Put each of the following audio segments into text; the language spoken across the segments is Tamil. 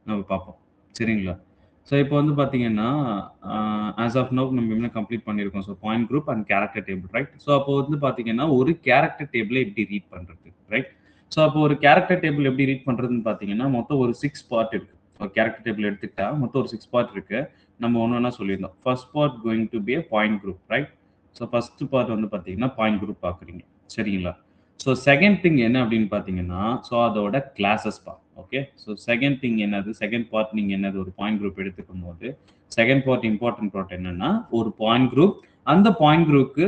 நம்ம பார்ப்போம். சரிங்களா? ஸோ இப்போ வந்து பார்த்தீங்கன்னா, ஆஸ் ஆஃப் நவ் நம்ம என்ன கம்ப்ளீட் பண்ணியிருக்கோம். So point group and character table right? So அப்போ வந்து பார்த்தீங்கன்னா, ஒரு கேரக்டர் டேபிள எப்படி ரீட் பண்றது? ரைட்? ஸோ அப்போ ஒரு கேரக்டர் டேபிள் எப்படி ரீட் பண்றதுன்னு பார்த்தீங்கன்னா, மொத்தம் ஒரு 6 பார்ட் இருக்கு. ஒரு கேரக்டர் டேபிள் எடுத்துக்கிட்டா, மொத்தம் ஒரு 6 பார்ட் இருக்கு. நம்ம ஒண்ணு ஒண்ணா சொல்லியிருந்தோம். First part going to be a point group right? So first part வந்து பார்த்தீங்கன்னா, பாயிண்ட் குரூப் பார்க்குறீங்க. சரிங்களா? ஸோ செகண்ட் திங் என்ன அப்படின்னு பார்த்தீங்கன்னா, ஸோ அதோட classes okay. So second thing என்னது? செகண்ட் பார்ட் நீங்க என்னது ஒரு பாயிண்ட் குரூப் எடுத்துக்கும்போது, செகண்ட் பார்ட் இம்பார்ட்டன்ட் பார்ட் என்னன்னா, ஒரு பாயிண்ட் குரூப், அந்த பாயிண்ட் குரூப்க்கு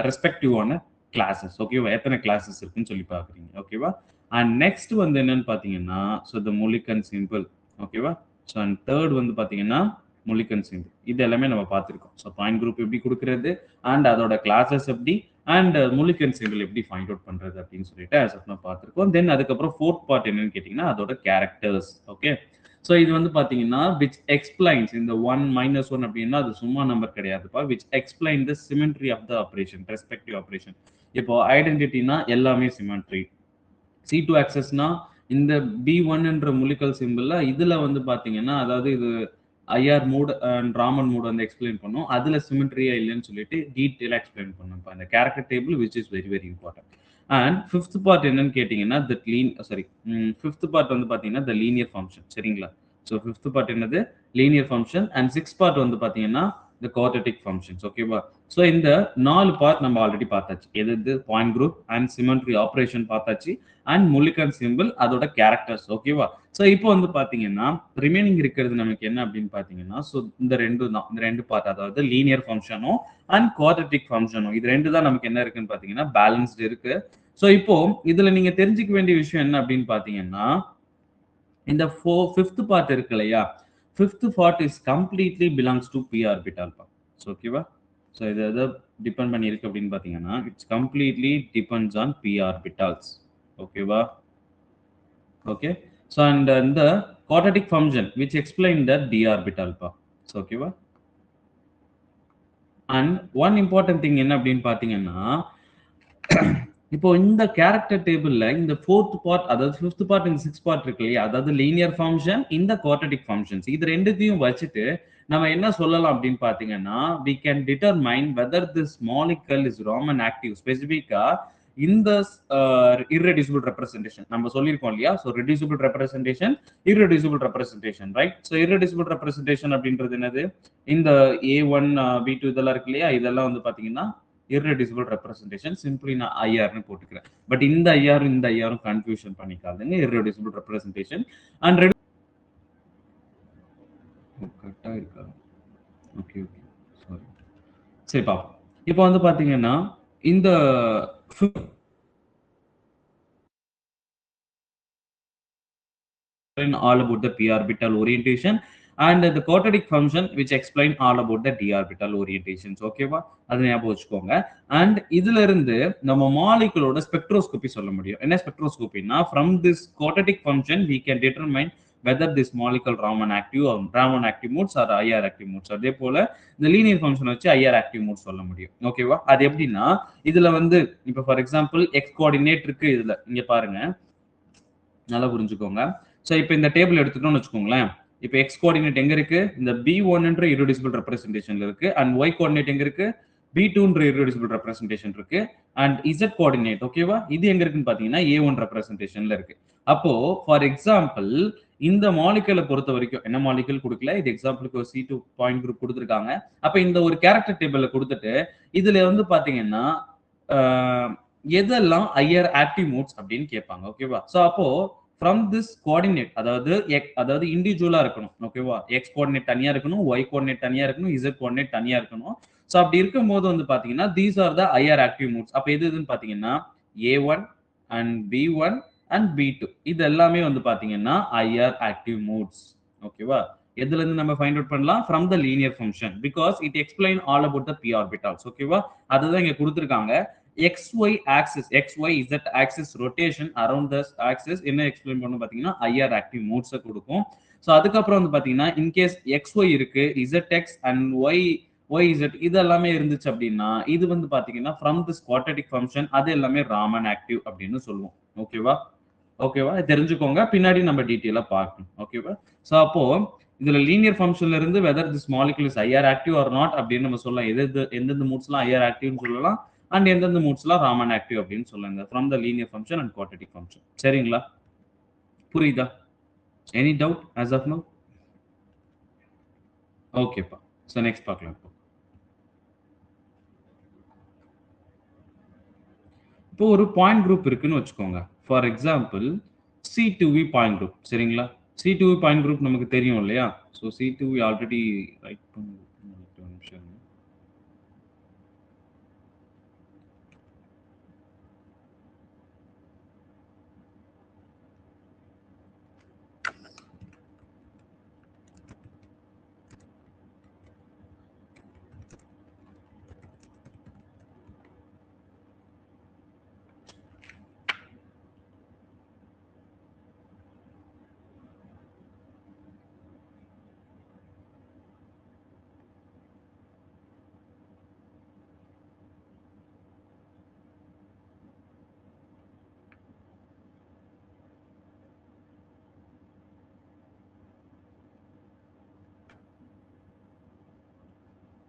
ரெஸ்பெக்டிவான கிளாஸஸ் ஓகேவா? எத்தனை கிளாஸஸ் இருக்குன்னு சொல்லி பார்க்குறீங்க. ஓகேவா? அண்ட் நெக்ஸ்ட் வந்து என்னன்னு பார்த்தீங்கன்னா, ஸோ த முலிக்கன் சிம்பிள் ஓகேவா? ஸோ அண்ட் தேர்ட் வந்து பார்த்தீங்கன்னா, முலிக்கன் சிம்பிள். இது எல்லாமே நம்ம பார்த்துருக்கோம். ஸோ பாயிண்ட் குரூப் எப்படி குடுக்குறது, அண்ட் அதோட கிளாஸஸ் எப்படி, அண்ட் முலிக்கன் சிம்பிள் எப்படி ஃபைண்ட் அவுட் பண்றது அப்படின்னு சொல்லிட்டு ஆஸ் ஆஃப் நவ் பார்த்துருக்கோம். தென் அதுக்கப்புறம் ஃபோர்த் பார்ட் என்னன்னு கேட்டிங்கன்னா, அதோட கேரக்டர்ஸ் ஓகே. ஸோ இது வந்து பார்த்தீங்கன்னா, விச் எக்ஸ்பிளைன்ஸ் இந்த 1 -1 அப்படின்னா அது சும்மா நம்பர் கிடையாதுப்பா. Which explain the symmetry of the operation, respective operation. இப்போ ஐடென்டிட்டினா எல்லாமே சிமெட்ரி. C2 ஆக்சஸ்னா இந்த B1ன்ற முலிக்கல் சிம்பிள்ல இதுல வந்து பார்த்தீங்கன்னா, அதாவது இது IR mood and Raman mood வந்து எக்ஸ்பிளைன் பண்ணும். அதுல சிமெட்ரியா இல்லைன்னு சொல்லிட்டு டீட்டெயிலா எக்ஸ்பிளைன் பண்ணும். இப்ப அந்த character table which is very very important. And fifth part என்னன்னு கேட்டீங்கன்னா, that lean sorry fifth part வந்து பார்த்தீங்கன்னா, த லீனியர் ஃபங்க்ஷன் சரிங்களா? ஸோ ஃபிஃப்த் பார்ட் என்னது? Linear function. And sixth part வந்து பார்த்தீங்கன்னா, த குவாட்ரட்டிக் ஃபங்க்ஷன்ஸ் ஓகேவா? ஸோ இந்த 4 பார்ட் நம்ம ஆல்ரெடி பார்த்தாச்சு. எது point group and symmetry operation பார்த்தாச்சு. அண்ட் முலிக்கன் சிம்பிள் அதோட கேரக்டர்ஸ் ஓகேவா? ஸோ இப்போ வந்து பார்த்தீங்கன்னா, ரிமைனிங் இருக்கிறது நமக்கு என்ன அப்படின்னு பார்த்தீங்கன்னா, ஸோ இந்த 2 தான். இந்த 2 பார்ட் அதாவது லீனியர் ஃபங்க்ஷனும் அண்ட் குவாட்ரட்டிக் ஃபங்க்ஷனும். இது 2 தான் நமக்கு என்ன இருக்குன்னு பார்த்தீங்கன்னா, பேலன்ஸ்டு இருக்கு. ஸோ இப்போ இதுல நீங்க தெரிஞ்சுக்க வேண்டிய விஷயம் என்ன அப்படின்னு பார்த்தீங்கன்னா, இந்த ஃபிஃப்த் பார்ட் இருக்கு இல்லையா? Fifth part is completely belongs to p orbital பா. So okay? ஸோ இது எதை டிபெண்ட் பண்ணி இருக்கு அப்படின்னு பார்த்தீங்கன்னா, it's completely depends on p orbitals. ஓகேவா? okay so and the quadratic function which explain the d orbital pa so okay va and one important thing என்ன அப்படின்னு பாத்தீங்கன்னா இப்போ இந்த கேரக்டர் டேபிள்ல இந்த ஃபோர்த் பார்ட் அதாவது ஃபிஃப்த் பார்ட் இந்த சிக்ஸ் பார்ட் இருக்கு இல்லையா அதாவது லீனியர் ஃபங்க்ஷன் இந்த குவாட்ரட்டிக் ஃபங்க்ஷன்ஸ் இது ரெண்டுத்தையும் வச்சுட்டு நம்ம என்ன சொல்லலாம் அப்படின்னு பாத்தீங்கன்னா we can determine whether this molecule is Raman active ஸ்பெசிபிக்கா இந்த irreducible representation நம்ம சொல்லியிருக்கோம் இல்லையா so reducible representation irreducible representation right so irreducible representation அப்படின்றது என்னது இந்த A1 B2 இதெல்லாம் இருக்கு இல்லையா இதெல்லாம் வந்து பாத்தீங்கன்னா irreducible representation simply நான் ஐஆர்னு போட்டுக்கிறேன் பட் இந்த ஐஆரும் இந்த ஐஆரும் கன்ஃபியூஷன் பண்ணிக்காதுங்க irreducible representation and கரெக்டா இருக்கா ஓகே ஓகே சாரி சரி பாப்போம் இப்போ வந்து பாத்தீங்கன்னா இந்த all about the p orbital orientation and the quadratic function which explain all about the d orbital orientations ஓகேவா அது ஞாபகம் வச்சுக்கோங்க and இதுல இருந்து நம்ம மாலிகுலோட ஸ்பெக்ட்ரோஸ்கோபி சொல்ல முடியும் என்ன ஸ்பெக்ட்ரோஸ்கோபினா from this quadratic function we can determine whether this molecule Raman active or Raman active modes or IR active modes அதே போல இந்த லீனியர் ஃபங்க்ஷன் வச்சு IR active modes சொல்ல முடியும் ஓகேவா அது எப்படின்னா இதுல வந்து இப்போ ஃபார் எக்ஸாம்பிள் எக்ஸ் கோஆர்டினேட் இருக்கு இதுல இங்க பாருங்க நல்லா புரிஞ்சுக்கோங்க ஸோ இப்போ இந்த டேபிள் எடுத்துட்டோம்னு வச்சுக்கோங்களேன் இப்போ எக்ஸ் கோஆர்டினேட் எங்க இருக்கு இந்த B1ன்ற irreducible ரெப்ரசன்டேஷன்ல இருக்கு அண்ட் ஒய் கோஆர்டினேட் எங்க இருக்கு B2ன்ற irreducible ரெப்ரசன்டேஷன் இருக்கு அண்ட் இசட் கோஆர்டினேட் ஓகேவா இது எங்க இருக்குன்னு பாத்தீங்கன்னா A1 ரெப்ரசன்டேஷன்ல இருக்கு அப்போ ஃபார் எக்ஸாம்பிள் இந்த மாலிகுலை பொறுத்த வரைக்கும் என்ன மாலிகுல் கொடுக்கல இது எக்ஸாம்பிளுக்கு ஒரு C2 பாயிண்ட் குரூப் கொடுத்துருக்காங்க அப்ப இந்த ஒரு கேரக்டர் டேபிள்ல கொடுத்துட்டு இதுல வந்து பாத்தீங்கன்னா எதெல்லாம் ஐஆர் ஆக்டிவ் மோட்ஸ் அப்படின்னு கேட்பாங்க ஓகேவா சோ அப்போ ஃப்ரம் திஸ் கோஆர்டினேட் அதாவது இண்டிவிஜுவலா இருக்கணும் ஓகேவா எக்ஸ் கோஆர்டினேட் தனியா இருக்கணும் ஒய் கோஆர்டினேட் தனியா இருக்கணும் இசட் கோஆர்டினேட் தனியா இருக்கணும் சோ அப்படி இருக்கும் போது வந்து பாத்தீங்கன்னா these are the IR active modes அப்ப எது எதுன்னு பாத்தீங்கன்னா A1 and B1 and B2 இது எல்லாமே வந்து பாத்தீங்கன்னா ஐஆர் ஆக்டிவ் மோட்ஸ் ஓகேவா எதுல இருந்து நம்ம ஃபைண்ட் அவுட் பண்ணலாம் from the linear function because it explain all about the p orbitals ஓகேவா அதுதான் இங்க கொடுத்துருக்காங்க XY axis XYZ axis rotation around the axis என்ன எக்ஸ்பிளைன் பண்ணணும் பாத்தீங்கன்னா IR active modes கொடுக்கும் சோ அதுக்கப்புறம் வந்து பாத்தீங்கன்னா in case XY இருக்கு ZX and YZ இது எல்லாமே இருந்துச்சு அப்படின்னா இது வந்து பாத்தீங்கன்னா from this quadratic function அது எல்லாமே Raman active அப்படின்னு சொல்லுவோம் ஓகேவா ஓகேவா? தெரிஞ்சுக்கோங்க. பின்னாடி நம்ம டீட்டெயிலா பார்க்கணும். ஓகேவா? ஸோ அப்போ இதுல லீனியர் ஃபங்ஷன்ல இருந்து whether this molecule is IR active or not அப்படின்னு நம்ம சொல்லலாம். எந்தெந்த மூட்ஸ்லாம் ஐஆர் ஆக்டிவ்னு சொல்லலாம். அண்ட் எந்தெந்த மூட்ஸ்லாம் ராமன் ஆக்டிவ் அப்படின்னு சொல்லுங்க. From the linear function and quadratic function. சரிங்களா? புரியுதா? Any doubt as of now? ஓகேப்பா. ஸோ நெக்ஸ்ட் பார்க்கலாம் இப்போ. இப்போ ஒரு பாயிண்ட் குரூப் இருக்குன்னு வச்சுக்கோங்க. For example C2V point group. சரிங்களா? C2V பாயிண்ட் குரூப் நமக்கு தெரியும் இல்லையா? ஸோ C2V ஆல்ரெடி ரைட் பண்ணி ஒரு நிமிஷம் இருங்க.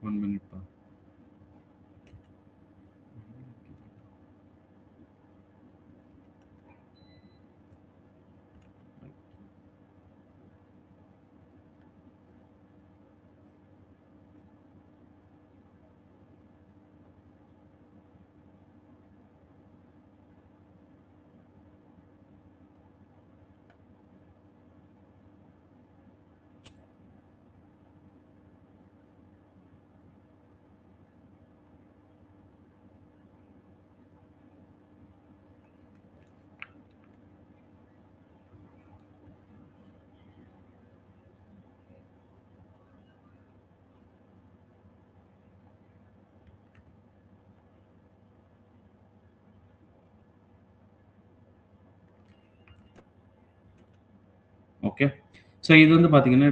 ஒன் மினிட்ப்பா. ஓகே. ஸோ இது வந்து பார்த்தீங்கன்னா,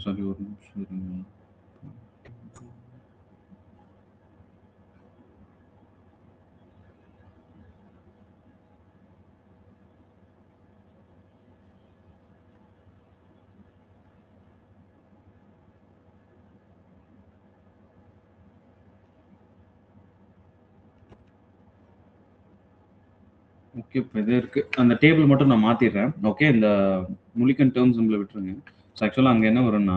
சாரி ஒரு நிமிஷம் இருங்க. ஓகே. இப்ப இது இருக்கு. அந்த டேபிள் மட்டும் நான் மாத்திடுறேன். ஓகே. இந்த முலிக்கன் டெர்ம் சிம்பல விட்டுருங்க. ஸோ ஆக்சுவலா அங்க என்ன வரும்னா,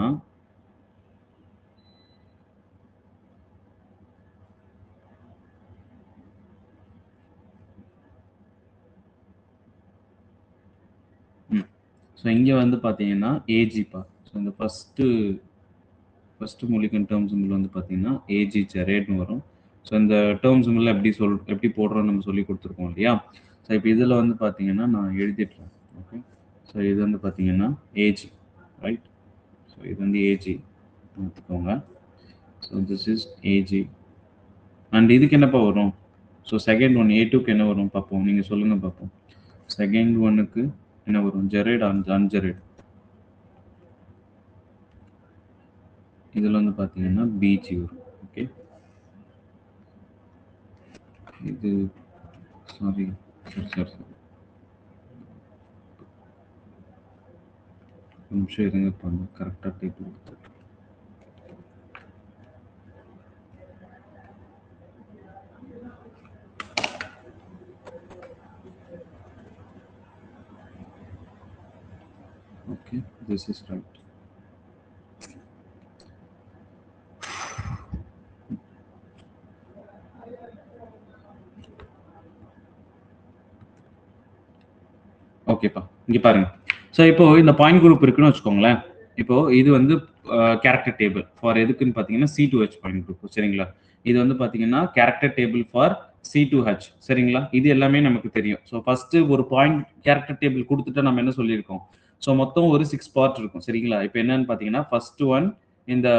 ஸோ இங்க வந்து பார்த்தீங்கன்னா, ஏஜிப்பா. ஸோ இந்த ஃபர்ஸ்ட் முலிக்கன் டெர்ம் சிம்பல் வந்து பார்த்தீங்கன்னா, ஏஜி ஜெரேட்ன்னு வரும். ஸோ இந்த டெர்ம் சிம்பல் எப்படி போடுறோம்னு நம்ம சொல்லிக் குடுத்துருக்கோம் இல்லையா? ஸோ இப்ப இதுல வந்து பார்த்தீங்கன்னா, நான் எழுதிடுறேன். ஓகே. ஸோ இது வந்து பார்த்தீங்கன்னா, ஏஜி ரைட்? ஸோ இது வந்து ஏஜி பார்த்துக்கோங்க. So this is AG. And இதுக்கு என்னப்பா வரும்? ஸோ செகண்ட் ஒன் A2க்கு என்ன வரும் பார்ப்போம். நீங்க சொல்லுங்க பார்ப்போம். செகண்ட் ஒன்னுக்கு என்ன வரும்? ஜெரேட் அன்ஜெரேட். இதுல வந்து பார்த்தீங்கன்னா, பிஜி வரும். ஓகே. இது சாரி. சரி. ஒரு நிமிஷம் இருங்கப்பா. கரெக்டா டேபிள் எடுத்துக்கிறேன். Okay, this is right. ஓகேப்பா. இங்க பாருங்க. ஸோ இப்போ இந்த பாயிண்ட் குரூப் இருக்குன்னு வச்சுக்கோங்களேன். இப்போ இது வந்து கேரக்டர் டேபிள் ஃபார் எதுக்குன்னு பார்த்தீங்கன்னா C2H பாயிண்ட் குரூப் சரிங்களா. இது வந்து பார்த்தீங்கன்னா கேரக்டர் டேபிள் ஃபார் C2H சரிங்களா. இது எல்லாமே நமக்கு தெரியும். ஸோ ஃபர்ஸ்ட் ஒரு பாயிண்ட் கேரக்டர் டேபிள் கொடுத்துட்டு நம்ம என்ன சொல்லியிருக்கோம். ஸோ மொத்தம் ஒரு 6 பார்ட் இருக்கும் சரிங்களா. இப்போ என்னன்னு பார்த்தீங்கன்னா ஃபர்ஸ்ட் ஒன் இந்த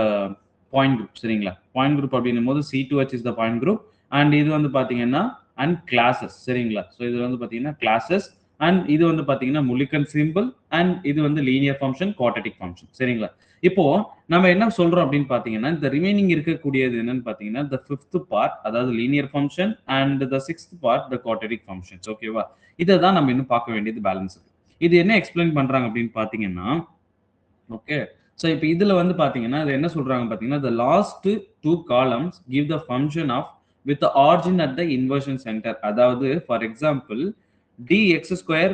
பாயிண்ட் குரூப் சரிங்களா. பாயிண்ட் குரூப் அப்படின்னும் போது C2H is the point group and இது வந்து பார்த்தீங்கன்னா அண்ட் கிளாஸஸ் சரிங்களா. ஸோ இது வந்து பார்த்தீங்கன்னா கிளாஸஸ் அண்ட் இது வந்து பார்த்தீங்கன்னா முலிக்கன் சிம்பிள் அண்ட் இது வந்து லீனியர் ஃபங்க்ஷன் குவாட்ரட்டிக் ஃபங்க்ஷன் சரிங்களா. இப்போ நம்ம என்ன சொல்றோம் அப்படின்னு பார்த்தீங்கன்னா இந்த ரிமைனிங் இருக்கக்கூடியது என்னன்னு பார்த்தீங்கன்னா the fifth பார்ட் அதாவது linear function and the sixth part the quadratic functions ஓகேவா. இதை தான் நம்ம இன்னும் பார்க்க வேண்டியது பேலன்ஸ். இது என்ன எக்ஸ்பிளைன் பண்றாங்க அப்படின்னு பார்த்தீங்கன்னா ஓகே. ஸோ இப்போ இதுல வந்து பார்த்தீங்கன்னா இது என்ன சொல்றாங்க பார்த்தீங்கன்னா the last two columns give the function of with the origin at the inversion center அதாவது for example dx square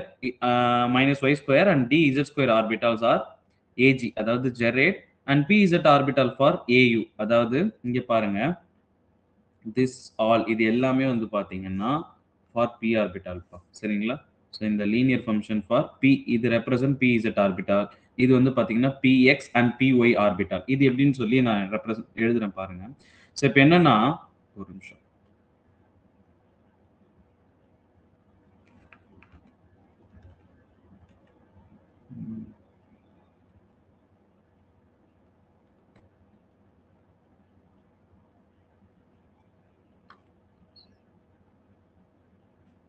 minus y square and dz square orbitals are AG அதாவது ஜெரேட் and pz orbital for AU அதாவது இங்க பாருங்க this all இது எல்லாமே வந்து பாத்தீங்கன்னா ஃபார் p ஆர்பிட்டால் சரிங்களா. ஸோ இந்த லீனியர் ஃபங்க்ஷன் ஃபார் p இது ரெப்ரசன்ட் pz ஆர்பிட்டால் இது வந்து பாத்தீங்கன்னா px அண்ட் py ஆர்பிட்டால் இது எப்படின்னு சொல்லி நான் எழுதுறேன் பாருங்க. ஸோ இப்போ என்னன்னா ஒரு நிமிஷம்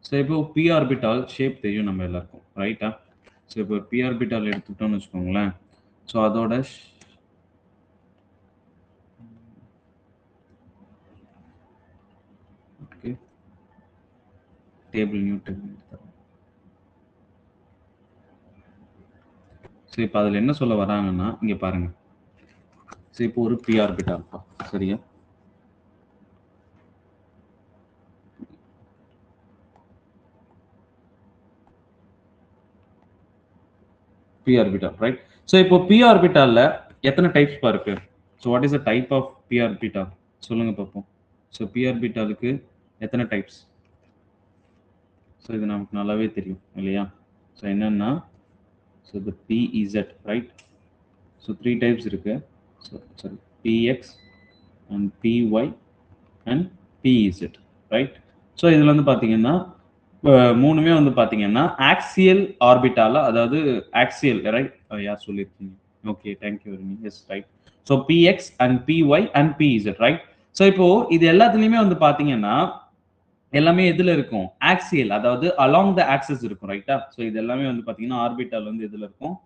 ஸோ இப்போ பி ஆர்பிட்டால் ஷேப் தெரியும் நம்ம எல்லாருக்கும் ரைட்டா. ஸோ இப்போ பி ஆர்பிட்டால் எடுத்துக்கிட்டோம்னு வச்சுக்கோங்களேன். ஸோ அதோட okay table new table. So இப்போ அதில் என்ன சொல்ல வராங்கன்னா இங்கே பாருங்க. ஸோ இப்போ ஒரு பி ஆர்பிட்டால் சரியா. p orbital right. So இப்போ p orbitalல எத்தனை டைப்ஸ் இருக்கு. So what is the type of p orbital சொல்லுங்க பாப்போம். So p orbitalக்கு எத்தனை டைப்ஸ். So இது நமக்கு நல்லாவே தெரியும் இல்லையா. So என்னன்னா so the pz right. So three types இருக்கு. So sorry px and py and pz right. So இதுல வந்து பாத்தீங்கன்னா மூணுமே வந்து பாத்தீங்கன்னா ஆக்சியல் ஆர்பிட்டால அதாவது ஆக்சியல் ரைட் யார் சொல்லியிருக்கீங்க. Okay thank you very much. Yes right. So PX and PY and PZ right. So இப்போ இது எல்லாத்துலயுமே வந்து பாத்தீங்கன்னா எல்லாமே எதுல இருக்கும் ஆக்சியல் அதாவது அலாங் த ஆக்சஸ் இருக்கும் ரைட்டா. ஸோ இது எல்லாமே வந்து பாத்தீங்கன்னா ஆர்பிட்டால் வந்து எதுல இருக்கும்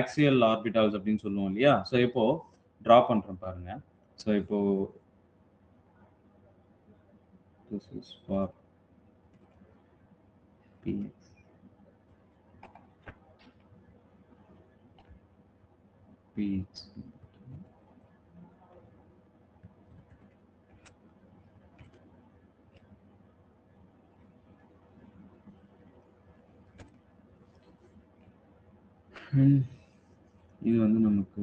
ஆக்சியல் ஆர்பிட்டால்ஸ் அப்படின்னு சொல்லுவோம் இல்லையா. ஸோ இப்போ டிரா பண்றேன் பாருங்க. ஸோ இப்போ this is for px px இது வந்து நமக்கு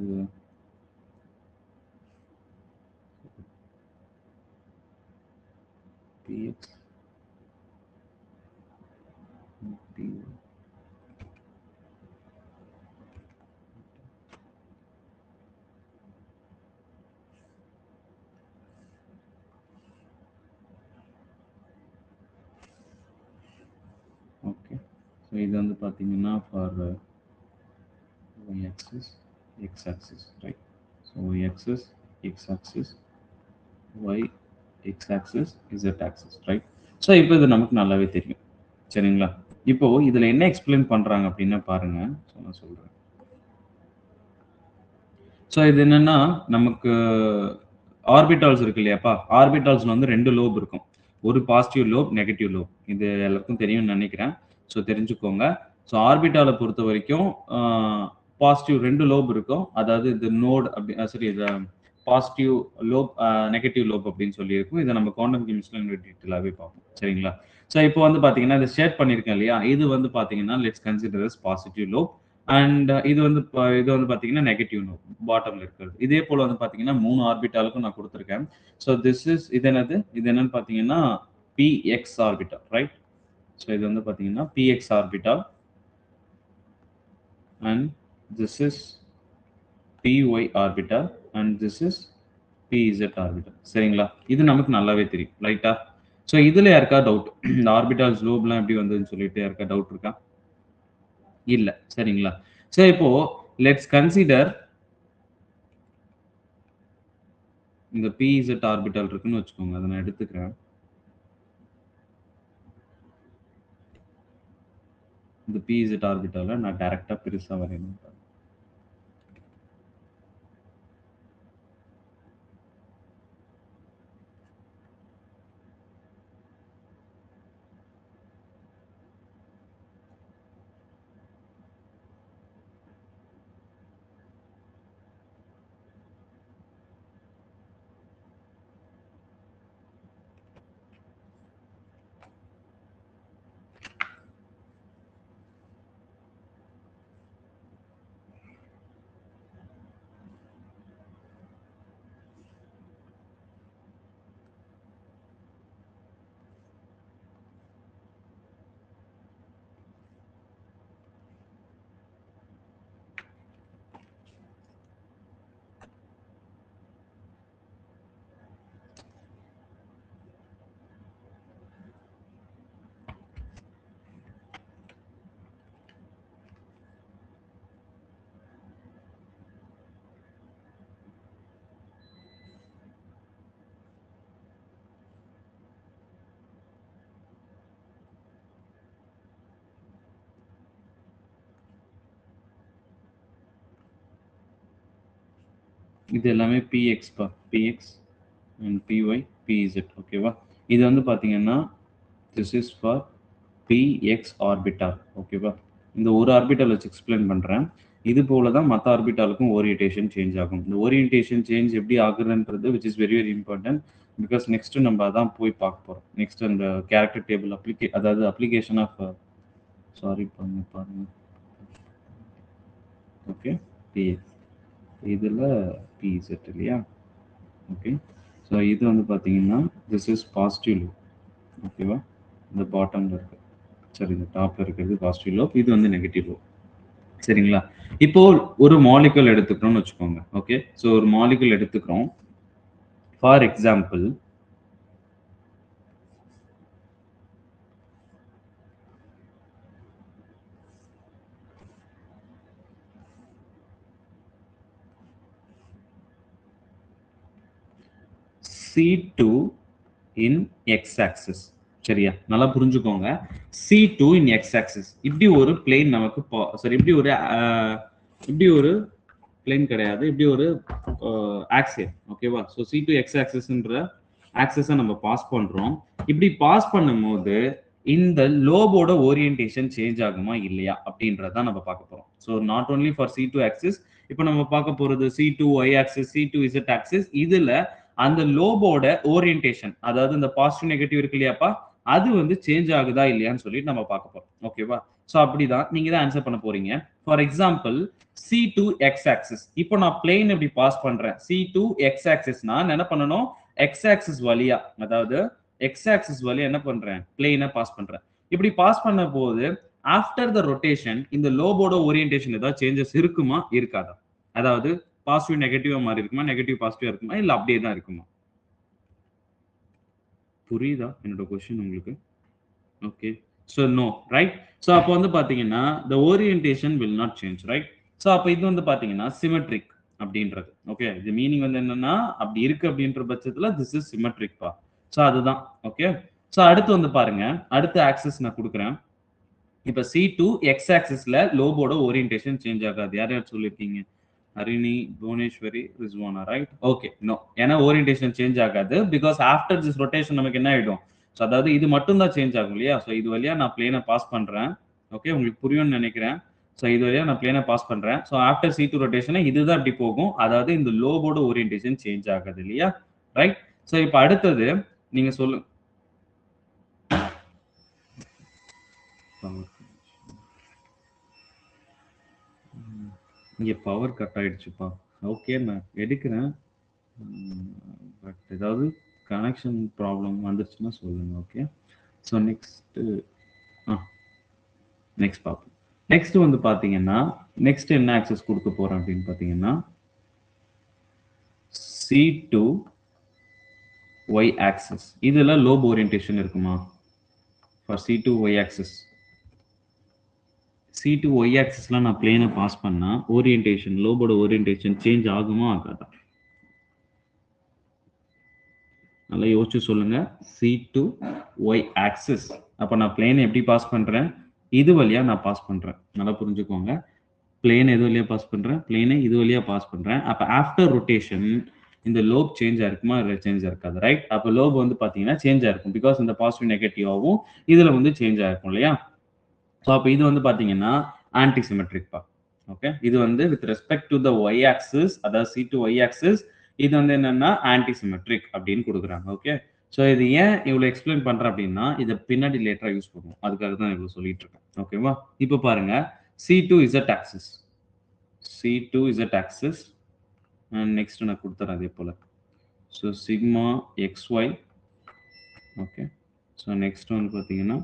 px py ஓகே. ஸோ இது வந்து பார்த்தீங்கன்னா for y axis x axis right. So y axis x axis y x axis z axis right. So இப்போ இது நமக்கு நல்லாவே தெரியும் சரிங்களா. இப்போ இதுல என்ன எக்ஸ்பிளைன் பண்றாங்க அப்படின்னா பாருங்க. ஸோ நான் சொல்றேன். ஸோ இது என்னன்னா நமக்கு ஆர்பிட்டால்ஸ் இருக்கு இல்லையாப்பா. ஆர்பிட்டால்ஸ்ல வந்து ரெண்டு லோப் இருக்கும். ஒரு பாசிட்டிவ் லோப் நெகட்டிவ் லோப். இது எல்லாருக்கும் தெரியும்னு நினைக்கிறேன். ஸோ தெரிஞ்சுக்கோங்க. ஸோ ஆர்பிட்டாலை பொறுத்த வரைக்கும் பாசிட்டிவ் ரெண்டு லோப் இருக்கும். அதாவது இது நோட் அப்படி சரி இது பாசிட்டிவ் லோப் நெகட்டிவ் லோப் அப்படின்னு சொல்லி இருக்கும். இதை நம்ம குவாண்டம் கெமிஸ்ட்ரியில டீட்டெயிலாகவே பார்ப்போம் சரிங்களா. ஸோ இப்போ வந்து பார்த்தீங்கன்னா இதை ஷேர் பண்ணியிருக்கேன் இல்லையா. இது வந்து பார்த்தீங்கன்னா let's consider as positive lobe and இது வந்து பார்த்தீங்கன்னா நெகட்டிவ் லோப் பாட்டம்ல இருக்கிறது. இதே போல வந்து பார்த்தீங்கன்னா மூணு ஆர்பிட்டாலுக்கும் நான் கொடுத்துருக்கேன். ஸோ திஸ் இஸ் இது என்னன்னு பார்த்தீங்கன்னா பிஎக்ஸ் ஆர்பிட்டால் ரைட். ஸோ இது வந்து பார்த்தீங்கன்னா px orbital and this is py orbital and this is pz orbital. சரிங்களா? இது நமக்கு நல்லாவே தெரியும். ரைட்டா? ஸோ இதுல யாருக்கா டவுட்? இந்த ஆர்பிட்டால்ஸ் லோப்லாம் எப்படி வந்ததுன்னு சொல்லிட்டு யாருக்கா டவுட் இருக்கா? இல்ல. சரிங்களா? ஸோ இப்போ லெட்ஸ் கன்சிடர் இந்த pz ஆர்பிட்டால் இருக்குன்னு வச்சுக்கோங்க. அதை நான் எடுத்துக்கிறேன். இந்த pz ஆர்பிட்டால நான் டைரக்டா பெருசா வரையணும். இது எல்லாமே px பா, px and py pz. ஓகேவா? இது வந்து பாத்தீங்கன்னா this is for px orbital. ஓகேவா? இந்த ஒரு ஆர்பிட்டால் வச்சு எக்ஸ்பிளைன் பண்றேன். இது போல தான் மற்ற ஆர்பிட்டாலுக்கும் ஓரியன்டேஷன் சேஞ்ச் ஆகும். இந்த ஓரியன்டேஷன் சேஞ்ச் எப்படி ஆகுதுன்றது which is very very important because next நம்ம அதான் போய் பார்க்க போறோம். நெக்ஸ்ட் அந்த கேரக்டர் டேபிள் அதாவது அப்ளிகேஷன் ஆஃப் சாரி பாருங்க. ஓகே, px இதில் pz இல்லையா? ஓகே, ஸோ இது வந்து பார்த்தீங்கன்னா திஸ் இஸ் பாசிட்டிவ் லூப். ஓகேவா? இந்த பாட்டமில் இருக்கு, சரி, இந்த டாப்பில் இருக்கிறது பாசிட்டிவ் லூப், இது வந்து நெகட்டிவ் லூப். சரிங்களா? இப்போ ஒரு மாலிகுல் எடுத்துக்கிறோம்னு வச்சுக்கோங்க. ஓகே, ஸோ ஒரு மாலிகுல் எடுத்துக்கிறோம். For example C2 in X axis. சரியா? நல்லா புரிஞ்சுக்கோங்க. C2 இன் எக்ஸ் ஆக்சிஸ் இப்படி ஒரு பிளேன் நமக்கு சரி, இப்படி ஒரு பிளேன் கிடையாது, இப்படி ஒரு ஆக்சிஸ். ஓகேவா? ஸோ C2 எக்ஸ் ஆக்சிஸ்ன்ற ஆக்சிஸை நம்ம பாஸ் பண்றோம். இப்படி பாஸ் பண்ணும்போது இந்த லோபோட ஓரியன்டேஷன் சேஞ்ச் ஆகுமா இல்லையா அப்படின்றத நம்ம பார்க்க போறோம். So not only for C2 axis, இப்போ நம்ம பார்க்க போறது C2 y axis, C2 z axis. இதுல அந்த லோபோட ஓரியன்டேஷன், அதாவது இந்த பாசிட்டிவ் நெகட்டிவ் இருக்கு இல்லையாப்பா, அது வந்து சேஞ்ச் ஆகுதா இல்லையான்னு சொல்லிட்டு நம்ம பார்க்க போறோம். ஓகேவா? ஸோ அப்படிதான் நீங்க தான் ஆன்சர் பண்ண போறீங்க. For example C2 X axis. இப்போ நான் பிளேன் எப்படி பாஸ் பண்றேன்? C2 எக்ஸ் ஆக்சிஸ்னா என்ன பண்ணணும்? எக்ஸ் ஆக்சிஸ் வழியா, அதாவது எக்ஸ் ஆக்சிஸ் வழியா என்ன பண்றேன்? பிளேனை பாஸ் பண்றேன். இப்படி பாஸ் பண்ண போது ஆஃப்டர் த ரொட்டேஷன் இந்த லோபோட ஓரியன்டேஷன் ஏதாவது சேஞ்சஸ் இருக்குமா இருக்காதா? அதாவது பாசிட்டிவ் நெகட்டிவா மாறி இருக்குமா, நெகட்டிவ் பாசிட்டிவா இருக்குமா, இல்ல அப்படியே தான் இருக்குமா? புரியுதா என்னோட क्वेश्चन உங்களுக்கு? Okay, so no, right? So அப்போ வந்து பாத்தீங்கன்னா the orientation will not change, right? So அப்போ இது வந்து பாத்தீங்கன்னா சிமெட்ரிக் அப்படின்றது. ஓகே, இது மீனிங் வந்து என்னன்னா அப்படி இருக்கு அப்படின்ற பட்சத்துல திஸ் இஸ் சிமெட்ரிக் பா. ஸோ அதுதான். ஓகே, ஸோ அடுத்து வந்து பாருங்க, அடுத்த ஆக்சிஸ் நான் கொடுக்குறேன். இப்ப C2 எக்ஸ் ஆக்சிஸ்ல லோபோட ஓரியன்டேஷன் சேஞ்ச் ஆகாது. யார் யார் சொல்லியிருக்கீங்க? Harini, Bhuvaneswari, Rizwana, right? Okay, no, ஏன்னா ஓரியன்டேஷன் சேஞ்ச் ஆகாது பிகாஸ் ஆஃப்டர் திஸ் ரொட்டேஷன் நமக்கு என்ன ஆயிடும்? ஸோ அதாவது இது மட்டும் தான் சேஞ்ச் ஆகும் இல்லையா? ஸோ இது வழியா நான் பிளேனை பாஸ் பண்றேன். ஓகே, உங்களுக்கு புரியும்னு நினைக்கிறேன். ஸோ இது வழியா நான் பிளேனை பாஸ் பண்றேன். ஸோ ஆஃப்டர் C2 ரொட்டேஷன் இதுதான் இப்படி போகும். அதாவது இந்த லோபோட ஓரியன்டேஷன் சேஞ்ச் ஆகாது இல்லையா? ரைட்? ஸோ இப்போ அடுத்தது நீங்க சொல்லு. இங்கே பவர் கட் ஆயிடுச்சுப்பா. ஓகே, நான் எடுக்கிறேன், பட் ஏதாவது கனெக்ஷன் ப்ராப்ளம் வந்துருச்சுன்னா சொல்லுங்க. ஓகே, ஸோ நெக்ஸ்ட் பார்ப்போம். நெக்ஸ்ட் வந்து பார்த்தீங்கன்னா நெக்ஸ்ட் என்ன ஆக்சஸ் கொடுக்க போறேன் அப்படின்னு பார்த்தீங்கன்னா C2 y axis இதுல லோப் ஓரியன்டேஷன் இருக்குமா for C2 y axis C2 y axisல நான் பிளேனை பாஸ் பண்ணா ஓரியன்டேஷன் லோபோட ஓரியன்டேஷன் சேஞ்ச் ஆகுமா ஆகாதா நல்லா யோசிச்சு சொல்லுங்க C2 y axis அப்ப நான் பிளேனை எப்படி பாஸ் பண்றேன் இது வழியா நான் பாஸ் பண்றேன் நல்லா புரிஞ்சுக்கோங்க பிளேன் எது வழியா பாஸ் பண்றேன் பிளேனை இது வழியா பாஸ் பண்றேன் அப்ப ஆஃப்டர் ரொட்டேஷன் இந்த லோப் சேஞ்ச் ஆயிருக்குமா இல்லை சேஞ்ச் ஆயிருக்காது ரைட் அப்ப லோப் வந்து பாத்தீங்கன்னா சேஞ்ச் ஆயிருக்கும் பிகாஸ் இந்த பாசிட்டிவ் நெகட்டிவாகவும் இதுல வந்து சேஞ்ச் ஆயிருக்கும் இல்லையா ஸோ அப்போ இது வந்து பாத்தீங்கன்னா ஆன்டிசிமெட்ரிக் ஓகே இது வந்து with respect to the y axis அதாவது C2 ஒய் ஆக்சிஸ் இது வந்து என்னன்னா ஆன்டிசிமெட்ரிக் அப்படின்னு கொடுக்குறாங்க ஓகே ஸோ இது ஏன் இவ்வளோ எக்ஸ்பிளைன் பண்றேன் அப்படின்னா இதை பின்னாடி லேட்டரா யூஸ் பண்ணுவோம் அதுக்காக தான் இவ்வளோ சொல்லிட்டு இருக்கேன் ஓகேவா இப்போ பாருங்க C2 z axis C2 z axis and next நான் கொடுத்துறேன் அதே போல so sigma xy okay so next one பாத்தீங்கன்னா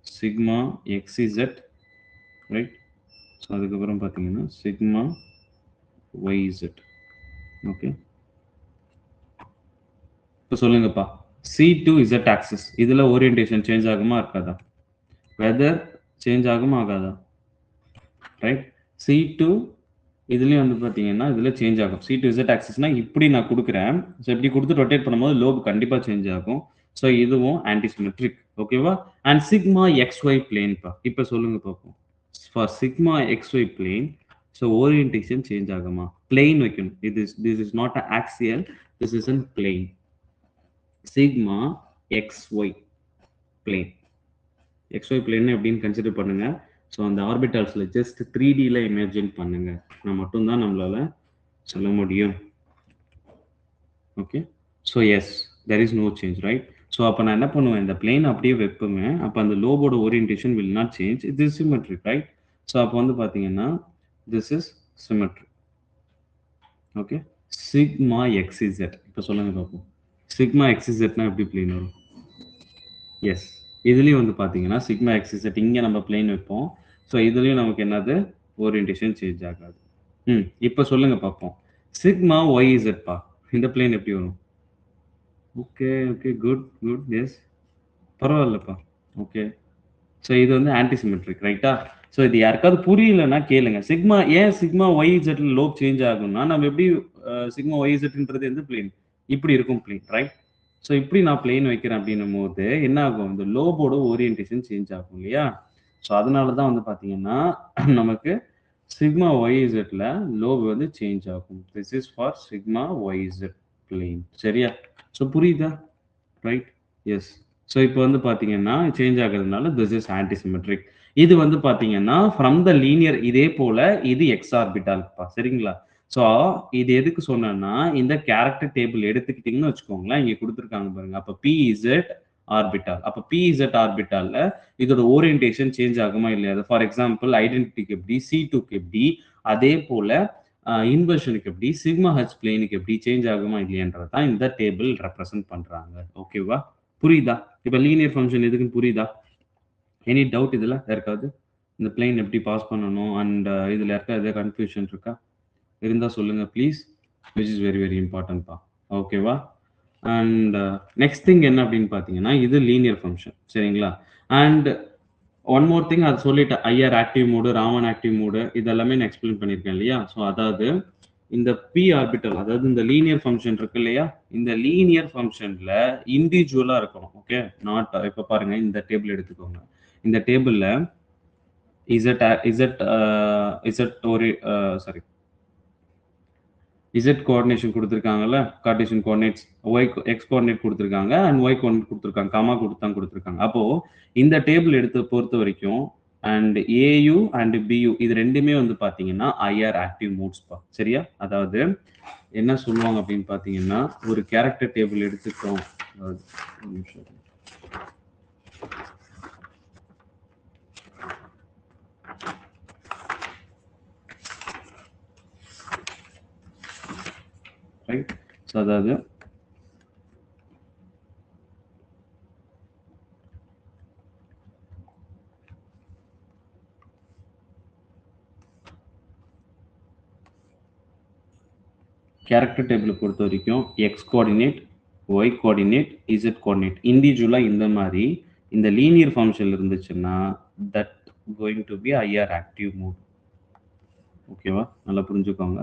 sigma xz right so அதுக்கப்புறம் பாத்தீங்கன்னா sigma yz okay இப்போ சொல்லுங்கப்பா C2 z axis இதுல ஓரியன்டேஷன் சேஞ்ச் ஆகுமா இருக்காதா வெதர் சேஞ்ச் ஆகுமா ஆகாதா ரைட் C2 இதுலயும் வந்து பாத்தீங்கன்னா இதுல சேஞ்ச் ஆகும் C2 z ஆக்சிஸ்னா இப்படி நான் கொடுக்குறேன் ஸோ இப்படி கொடுத்து ரொட்டேட் பண்ணும்போது லோப் கண்டிப்பா சேஞ்ச் ஆகும் ஸோ இதுவும் ஆன்டிசிமெட்ரிக் ஓகேவா அண்ட் சிக்மா XY பிளேன்பா இப்போ சொல்லுங்க பார்ப்போம் for sigma XY plane so orientation change ஆகுமா பிளேன் வைக்கணும் this is not a axial this is an plane sigma XY plane XY plane எப்படின்னு கன்சிடர் பண்ணுங்க ஸோ அந்த ஆர்பிட்டால்ஸில் ஜஸ்ட் 3Dல இமேஜின் பண்ணுங்க நான் மட்டும்தான் நம்மளால சொல்ல முடியும் okay so yes there is no change right so அப்போ நான் என்ன பண்ணுவேன் இந்த பிளேன் அப்படியே வைப்பேன் அப்போ அந்த லோபோட ஓரியன்டேஷன் வில் நாட் சேஞ்ச் இது இஸ் சிமெட்ரிக் ரைட் ஸோ அப்போ வந்து பார்த்தீங்கன்னா this is symmetric okay sigma xz இப்போ சொல்லுங்க பார்ப்போம் சிக்மா எக்ஸிசெட்னா எப்படி பிளேன் வரும் எஸ் இதுலயும் வந்து பாத்தீங்கன்னா சிக்மா எக்ஸிசெட் இங்க நம்ம பிளேன் வைப்போம் ஸோ இதுலயும் நமக்கு என்னது ஓரியன்டேஷன் சேஞ்ச் ஆகாது இப்போ சொல்லுங்க பார்ப்போம் சிக்மா ஒய்இசெட் பா இந்த பிளேன் எப்படி வரும் okay okay good good yes பரவாயில்லப்பா ஓகே ஸோ இது வந்து ஆன்டிசிமெட்ரிக் ரைட்டா ஸோ இது யாருக்காவது புரியலன்னா கேளுங்க சிக்மா ஏன் சிக்மா ஒய்இசெட்ல லோப் சேஞ்ச் ஆகும்னா நம்ம எப்படி சிக்மா ஒய்இசெட்ன்றது எந்த பிளேன் இப்படி இருக்கும் பிளேன் ரைட் ஸோ இப்படி நான் பிளேன் வைக்கிறேன் அப்படின்னும் போது என்ன ஆகும் இந்த லோபோட ஓரியன்டேஷன் சேஞ்ச் ஆகும் இல்லையா ஸோ அதனால தான் வந்து பார்த்தீங்கன்னா நமக்கு சிக்மா ஒய்இசெட்ல லோப் வந்து சேஞ்ச் ஆகும் this is for sigma YZ plane சரியா ஸோ புரியுதா ரைட் எஸ் ஸோ இப்போ வந்து பார்த்தீங்கன்னா சேஞ்ச் ஆகுறதுனால திஸ் இஸ் ஆன்டிசிமெட்ரிக் இது வந்து பார்த்தீங்கன்னா ஃப்ரம் த லீனியர் இதே போல இது எக்ஸ் ஆர்பிட்டால்ப்பா சரிங்களா ஸோ இது எதுக்கு சொன்னேன்னா இந்த கேரக்டர் டேபிள் எடுத்துக்கிட்டீங்கன்னு வச்சுக்கோங்களேன் இங்க கொடுத்துருக்காங்க பாருங்க அப்போ பிஇசெட் ஆர்பிட்டால் அப்போ பிஇசெட் ஆர்பிட்டால்ல இதோட ஓரியன்டேஷன் சேஞ்ச் ஆகுமா இல்லையா ஃபார் எக்ஸாம்பிள் ஐடென்டிட்டிக்கு எப்படி C2க்கு எப்படி அதே போல இன்வர்ஷனுக்கு எப்படி சிக்மா ஹெச் பிளேனுக்கு எப்படி சேஞ்ச் ஆகுமா இல்லையன்றது தான் இந்த டேபிள் ரெப்ரசென்ட் பண்றாங்க ஓகேவா புரியுதா இப்போ லீனியர் ஃபங்க்ஷன் எதுக்குன்னு புரியுதா எனி டவுட் இதுல யாருக்காவது இந்த பிளேன் எப்படி பாஸ் பண்ணணும் அண்ட் இதுல யாருக்கா எதாவது கன்ஃபியூஷன் இருக்கா இருந்தா சொல்லுங்க please which is very very இம்பார்ட்டன்ட்பா ஓகேவா அண்ட் நெக்ஸ்ட் திங் என்ன அப்படின்னு பார்த்தீங்கன்னா இது லீனியர் ஃபங்க்ஷன் சரிங்களா அண்ட் ஒன் மோர் திங் அது சொல்லிட்டேன் IR active mode Raman active mode இதெல்லாமே நான் எக்ஸ்பிளைன் பண்ணியிருக்கேன் இல்லையா ஸோ அதாவது இந்த பி ஆர்பிட்டல் அதாவது இந்த லீனியர் ஃபங்க்ஷன் இருக்கு இல்லையா இந்த லீனியர் ஃபங்க்ஷன்ல இண்டிவிஜுவலா இருக்கணும் ஓகே நாட் இப்போ பாருங்க இந்த டேபிள் எடுத்துக்கோங்க இந்த டேபிள்ல இசட் இசட் இசட் ஒரு சாரி Z கோஆர்டினேஷன் கொடுத்துருக்காங்கல்ல Cartesian coordinates Y X coordinate கொடுத்துருக்காங்க அண்ட் ஒய் கோஆர்டினேட் கொடுத்துருக்காங்க காமா கொடுத்துருக்காங்க அப்போ இந்த டேபிள் எடுத்து பொறுத்த வரைக்கும் அண்ட் ஏயு அண்ட் பியு இது ரெண்டுமே வந்து பாத்தீங்கன்னா ஐஆர் ஆக்டிவ் மோட்ஸ்பா சரியா அதாவது என்ன சொல்லுவாங்க அப்படின்னு பாத்தீங்கன்னா ஒரு கேரக்டர் டேபிள் எடுத்துட்டோம் ரைட் ஸோ அதாவது கேரக்டர் டேபிளை பொறுத்த வரைக்கும் x coordinate, y coordinate, z coordinate இண்டிவிஜுவலாக இந்த மாதிரி இந்த லீனியர் ஃபங்க்ஷன் இருந்துச்சுன்னா that going to be IR active mode. ஓகேவா? நல்லா புரிஞ்சுக்கோங்க.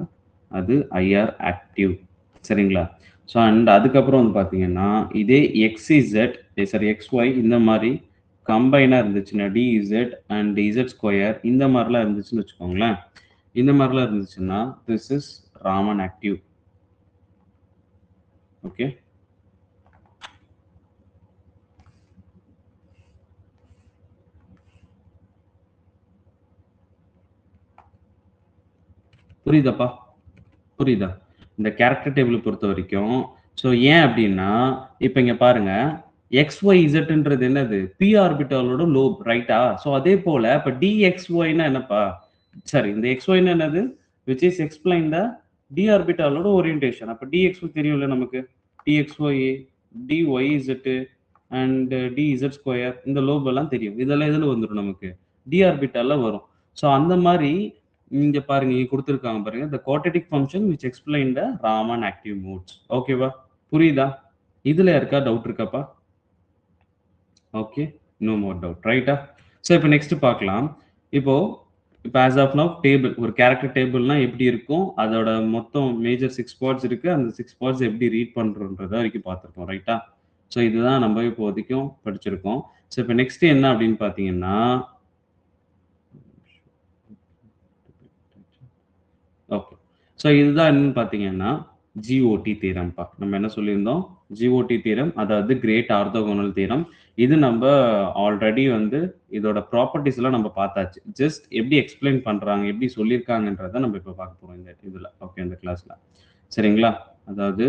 அது ஐஆர் ஆக்டிவ். சரிங்களா? ஸோ அண்ட் அதுக்கப்புறம் வந்து பார்த்தீங்கன்னா இதே எக்ஸ்இசட் சாரி எக்ஸ்ஒய் இந்த மாதிரி கம்பைனாக இருந்துச்சுன்னா டிஇசட் அண்ட் இசட் ஸ்கொயர் இந்த மாதிரிலாம் இருந்துச்சுன்னு வச்சுக்கோங்களேன். இந்த மாதிரிலாம் இருந்துச்சுன்னா this is Raman active. Okay, புரியுதாப்பா? புரியுதா? இந்த கேரக்டர் டேபிள் பொறுத்த வரைக்கும் ஸோ ஏன் அப்படின்னா இப்போ இங்க பாருங்க XYZன்றது என்னது? p ஆர்பிட்டாலோட லோப் ரைட்டா? ஸோ அதே போல இப்போ DXYன்னா என்னப்பா? சாரி இந்த XYன்னா என்னது? which is explain the d ஆர்பிட்டாலோட ஓரியன்டேஷன். அப்ப DXY தெரியும்ல நமக்கு. DXY, DYZ and DZ square இந்த லோப் எல்லாம் தெரியும். இதெல்லாம் எதுல வந்துரும் நமக்கு? d ஆர்பிட்டால்ல வரும். ஸோ அந்த மாதிரி இங்க பாருங்க இங்க கொடுத்திருக்காங்க பாருங்க the quadratic function which explain the Raman active modes. ஓகேவா? புரியுதா? இதுல யாருக்கா டவுட் இருக்காப்பா? ஓகே, நோ மோர் டவுட் ரைட்டா? ஸோ இப்போ நெக்ஸ்ட் பார்க்கலாம். இப்போ ஆஸ் ஆஃப் நவ் டேபிள் ஒரு கேரக்டர் டேபிள்னா எப்படி இருக்கும், அதோட மொத்தம் மேஜர் 6 பார்ட்ஸ் இருக்கு. அந்த 6 பார்ட்ஸ் எப்படி ரீட் பண்றோன்றத வரைக்கும் பார்த்துருக்கோம் ரைட்டா? ஸோ இதுதான் நம்ம இப்போதைக்கும் படிச்சிருக்கோம். ஸோ இப்போ நெக்ஸ்ட் என்ன அப்படின்னு பார்த்தீங்கன்னா ஓகே, ஸோ இதுதான் என்னன்னு பார்த்தீங்கன்னா ஜிஓடி தீரம்ப்பா. நம்ம என்ன சொல்லியிருந்தோம்? ஜிஓடி தீரம், அதாவது கிரேட் ஆர்த்தோகோனல் தீரம். இது நம்ம ஆல்ரெடி வந்து இதோட ப்ராப்பர்ட்டிஸ் எல்லாம் நம்ம பார்த்தாச்சு. ஜஸ்ட் எப்படி எக்ஸ்பிளைன் பண்றாங்க, எப்படி சொல்லியிருக்காங்கன்றத நம்ம இப்போ பார்க்க போறோம் இந்த இதுல. ஓகே, இந்த கிளாஸ்ல. சரிங்களா? அதாவது